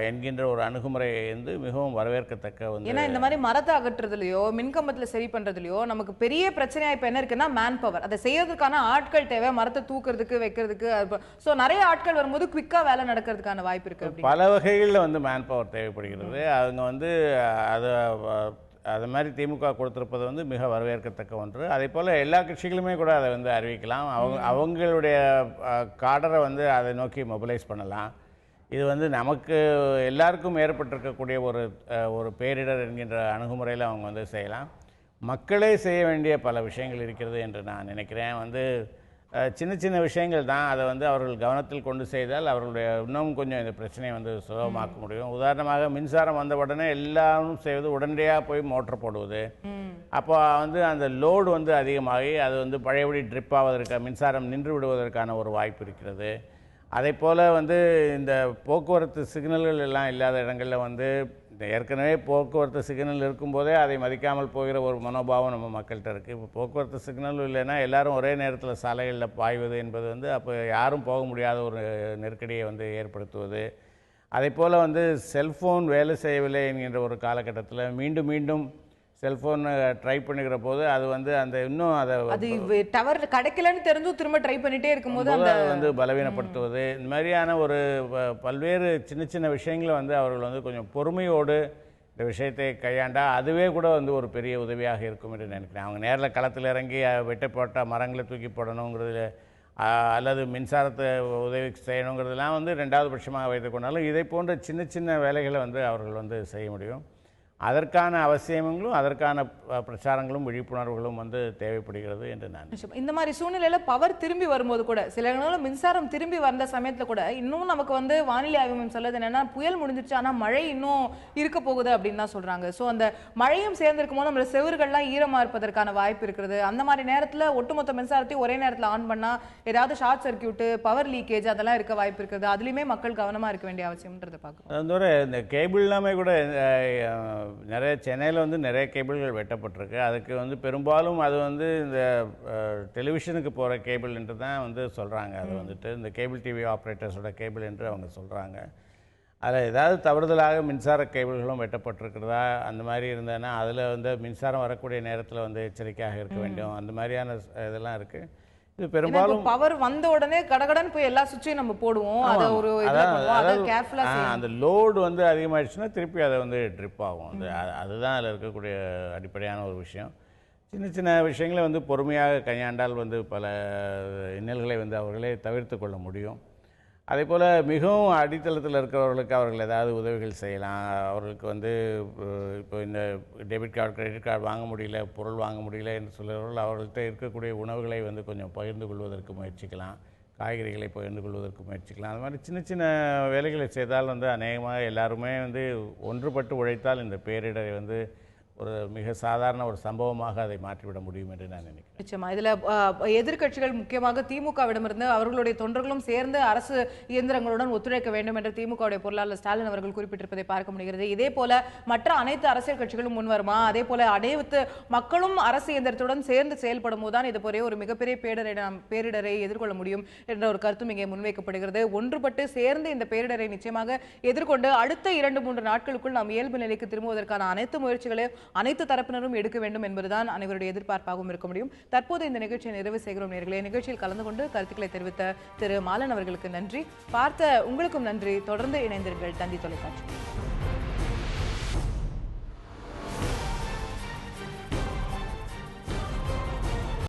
என்கின்ற ஒரு அணுகுமுறை வந்து மிகவும் வரவேற்கத்தக்க வந்து. ஏன்னா இந்த மாதிரி மரத்தை அகற்றுறதுலையோ மின்கம்பத்தில் சரி பண்ணுறதுலையோ நமக்கு பெரிய பிரச்சனையாக இப்போ என்ன இருக்குன்னா மேன் பவர். அதை செய்யறதுக்கான ஆட்கள் தேவை, மரத்தை தூக்குறதுக்கு வைக்கிறதுக்கு. ஸோ நிறைய ஆட்கள் வரும்போது குவிக்காக வேலை நடக்கிறதுக்கான வாய்ப்பு இருக்குது. பல வகைகளில் வந்து மேன் பவர் தேவைப்படுகிறது. அவங்க வந்து அது மாதிரி திமுக கொடுத்திருப்பது வந்து மிக வரவேற்கத்தக்க ஒன்று. அதே போல் எல்லா கட்சிகளுமே கூட அதை வந்து அறிவிக்கலாம். அவங்களுடைய காடரை வந்து அதை நோக்கி மொபிலைஸ் பண்ணலாம். இது வந்து நமக்கு எல்லாருக்கும் ஏற்பட்டிருக்கக்கூடிய ஒரு பேரிடர் என்கின்ற அணுகுமுறையில் அவங்க வந்து செய்யலாம். மக்களே செய்ய வேண்டிய பல விஷயங்கள் இருக்கிறது என்று நான் நினைக்கிறேன். வந்து சின்ன சின்ன விஷயங்கள் தான், அதை வந்து அவர்கள் கவனத்தில் கொண்டு செய்தால் அவர்களுடைய இன்னும் கொஞ்சம் இந்த பிரச்சனையை வந்து சுலபமாக்க முடியும். உதாரணமாக மின்சாரம் வந்த உடனே எல்லாரும் செய்வது உடனடியாக போய் மோட்டர் போடுவது. அப்போ வந்து அந்த லோடு வந்து அதிகமாகி அது வந்து பழையபடி ட்ரிப் ஆவதற்கு, மின்சாரம் நின்று விடுவதற்கான ஒரு வாய்ப்பு இருக்கிறது. அதே போல் வந்து இந்த போக்குவரத்து சிக்னல்கள் எல்லாம் இல்லாத இடங்களில் வந்து ஏற்கனவே போக்குவரத்து சிக்னல் இருக்கும்போதே அதை மதிக்காமல் போகிற ஒரு மனோபாவம் நம்ம மக்கள்கிட்ட இருக்குது. இப்போ போக்குவரத்து சிக்னல் இல்லைன்னா எல்லாரும் ஒரே நேரத்தில் சாலைகளில் பாய்வது என்பது வந்து அப்போ யாரும் போக முடியாத ஒரு நெருக்கடியை வந்து ஏற்படுத்துவது. அதே போல் வந்து செல்ஃபோன் வேலை செய்யவில்லை என்கின்ற ஒரு காலகட்டத்தில் மீண்டும் மீண்டும் செல்ஃபோன் ட்ரை பண்ணுகிற போது அது வந்து அந்த இன்னும் அது டவர் கிடைக்கலன்னு தெரிஞ்சும் திரும்ப ட்ரை பண்ணிகிட்டே இருக்கும்போது அதை வந்து பலவீனப்படுத்துவது. இந்த மாதிரியான ஒரு பல்வேறு சின்ன சின்ன விஷயங்களை வந்து அவர்கள் வந்து கொஞ்சம் பொறுமையோடு இந்த விஷயத்தை கையாண்டா அதுவே கூட வந்து ஒரு பெரிய உதவியாக இருக்கும் என்று நினைக்கிறேன். அவங்க நேரில் களத்தில் இறங்கி வெட்டப்பட்ட மரங்களை தூக்கி போடணுங்கிறது அல்லது மின்சாரத்தை உதவி செய்யணுங்கிறதுலாம் வந்து 2வது பட்சமாக வைத்துக்கொண்டாலும் இதை போன்ற சின்ன சின்ன வேலைகளை வந்து அவர்கள் வந்து செய்ய முடியும். அதற்கான அவசியங்களும் அதற்கான பிரச்சாரங்களும் விழிப்புணர்வுகளும் வந்து தேவைப்படுகிறது என்று நான் நிச்சயமா. இந்த மாதிரி சூழ்நிலையில பவர் திரும்பி வரும்போது கூட சில நேரம் மின்சாரம் திரும்பி வந்த சமயத்துல கூட இன்னும் நமக்கு வந்து வானிலை ஆய்வு மையம் சொல்றது என்னன்னா புயல் முடிஞ்சிருச்சு ஆனா மழை இன்னும் இருக்க போகுது அப்படின்னு தான் சொல்றாங்க. சோ அந்த மழையும் சேர்ந்திருக்கும் போது நம்ம செவர்கள்லாம் ஈரமா இருப்பதற்கான வாய்ப்பு இருக்கிறது. அந்த மாதிரி நேரத்துல ஒட்டுமொத்த மின்சாரத்தையும் ஒரே நேரத்துல ஆன் பண்ணா ஏதாவது ஷார்ட் சர்க்கியூட் பவர் லீக்கேஜ் அதெல்லாம் இருக்க வாய்ப்பு இருக்குது. அதுலயுமே மக்கள் கவனமா இருக்க வேண்டிய அவசியம்ன்றதை பார்க்கணும். அதோட இந்த கேபிள் எல்லாமே கூட நிறைய சென்னையில் வந்து நிறைய கேபிள்கள் வெட்டப்பட்டிருக்கு. அதுக்கு வந்து பெரும்பாலும் அது வந்து இந்த டெலிவிஷனுக்கு போகிற கேபிள் என்று தான் வந்து சொல்கிறாங்க. அது வந்துட்டு இந்த கேபிள் டிவி ஆப்ரேட்டர்ஸோட கேபிள் என்று அவங்க சொல்கிறாங்க. அதில் ஏதாவது தவறுதலாக மின்சார கேபிள்களும் வெட்டப்பட்டிருக்கிறதா அந்த மாதிரி இருந்ததுன்னா அதில் வந்து மின்சாரம் வரக்கூடிய நேரத்தில் வந்து எச்சரிக்கையாக இருக்க வேண்டும். அந்த மாதிரியான இதெல்லாம் இருக்குது. இது பெரும்பாலும் பவர் வந்த உடனே கடகடன் போய் எல்லா சுவிட்சையும் நம்ம போடுவோம். அதை ஒரு அந்த லோடு வந்து அதிகமாகிடுச்சுன்னா திருப்பி அதை வந்து ட்ரிப் ஆகும். அதுதான் அதில் இருக்கக்கூடிய அடிப்படையான ஒரு விஷயம். சின்ன சின்ன விஷயங்களை வந்து பொறுமையாக கையாண்டால் வந்து பல இன்னல்களை வந்து அவர்களே தவிர்த்து கொள்ள முடியும். அதே போல் மிகவும் அடித்தளத்தில் இருக்கிறவர்களுக்கு அவர்கள் ஏதாவது உதவிகள் செய்யலாம். அவர்களுக்கு வந்து இப்போ இந்த டெபிட் கார்டு கிரெடிட் கார்டு வாங்க முடியல, பொருள் வாங்க முடியல என்று சொல்கிறவர்கள் அவர்கள்ட்ட இருக்கக்கூடிய உணவுகளை வந்து கொஞ்சம் பகிர்ந்து கொள்வதற்கு முயற்சிக்கலாம், காய்கறிகளை பகிர்ந்து கொள்வதற்கு முயற்சிக்கலாம். அது மாதிரி சின்ன சின்ன வேலைகளை செய்தால் வந்து அநேகமாக எல்லாருமே வந்து ஒன்றுபட்டு உழைத்தால் இந்த பேரிடரை வந்து ஒரு மிக சாதாரண ஒரு சம்பவமாக அதை மாற்றிவிட முடியும் என்று நான் நினைக்கிறேன். நிச்சயமா. இதுல எதிர்க்கட்சிகள் முக்கியமாக திமுகவிடமிருந்து அவர்களுடைய தொண்டர்களும் சேர்ந்து அரசு இயந்திரங்களுடன் ஒத்துழைக்க வேண்டும் என்று திமுகவுடைய பொருளாளர் ஸ்டாலின் அவர்கள் குறிப்பிட்டிருப்பதை பார்க்க முடிகிறது. இதே போல மற்ற அனைத்து அரசியல் கட்சிகளும் முன்வருமா? அதே போல அனைத்து மக்களும் அரசு இயந்திரத்துடன் சேர்ந்து செயல்படும் போதுதான் இது போல ஒரு மிகப்பெரிய பேரிடரை எதிர்கொள்ள முடியும் என்ற ஒரு கருத்தும் இங்கே முன்வைக்கப்படுகிறது. ஒன்றுபட்டு சேர்ந்து இந்த பேரிடரை நிச்சயமாக எதிர்கொண்டு அடுத்த 2-3 நாட்களுக்குள் நாம் இயல்பு நிலைக்கு திரும்புவதற்கான அனைத்து முயற்சிகளையும் அனைத்து தரப்பினரும் எடுக்க வேண்டும் என்பதுதான் அனைவருடைய எதிர்பார்ப்பாகவும் இருக்க முடியும். தற்போது இந்த நிகழ்ச்சியை நிறைவு செய்கிறோம் நேயர்களே. நிகழ்ச்சியில் கலந்து கொண்டு கருத்துக்களை தெரிவித்த திரு மாலன் அவர்களுக்கு நன்றி. பார்த்த உங்களுக்கும் நன்றி. தொடர்ந்து இணைந்திருங்கள் தந்தி தொலைக்காட்சி.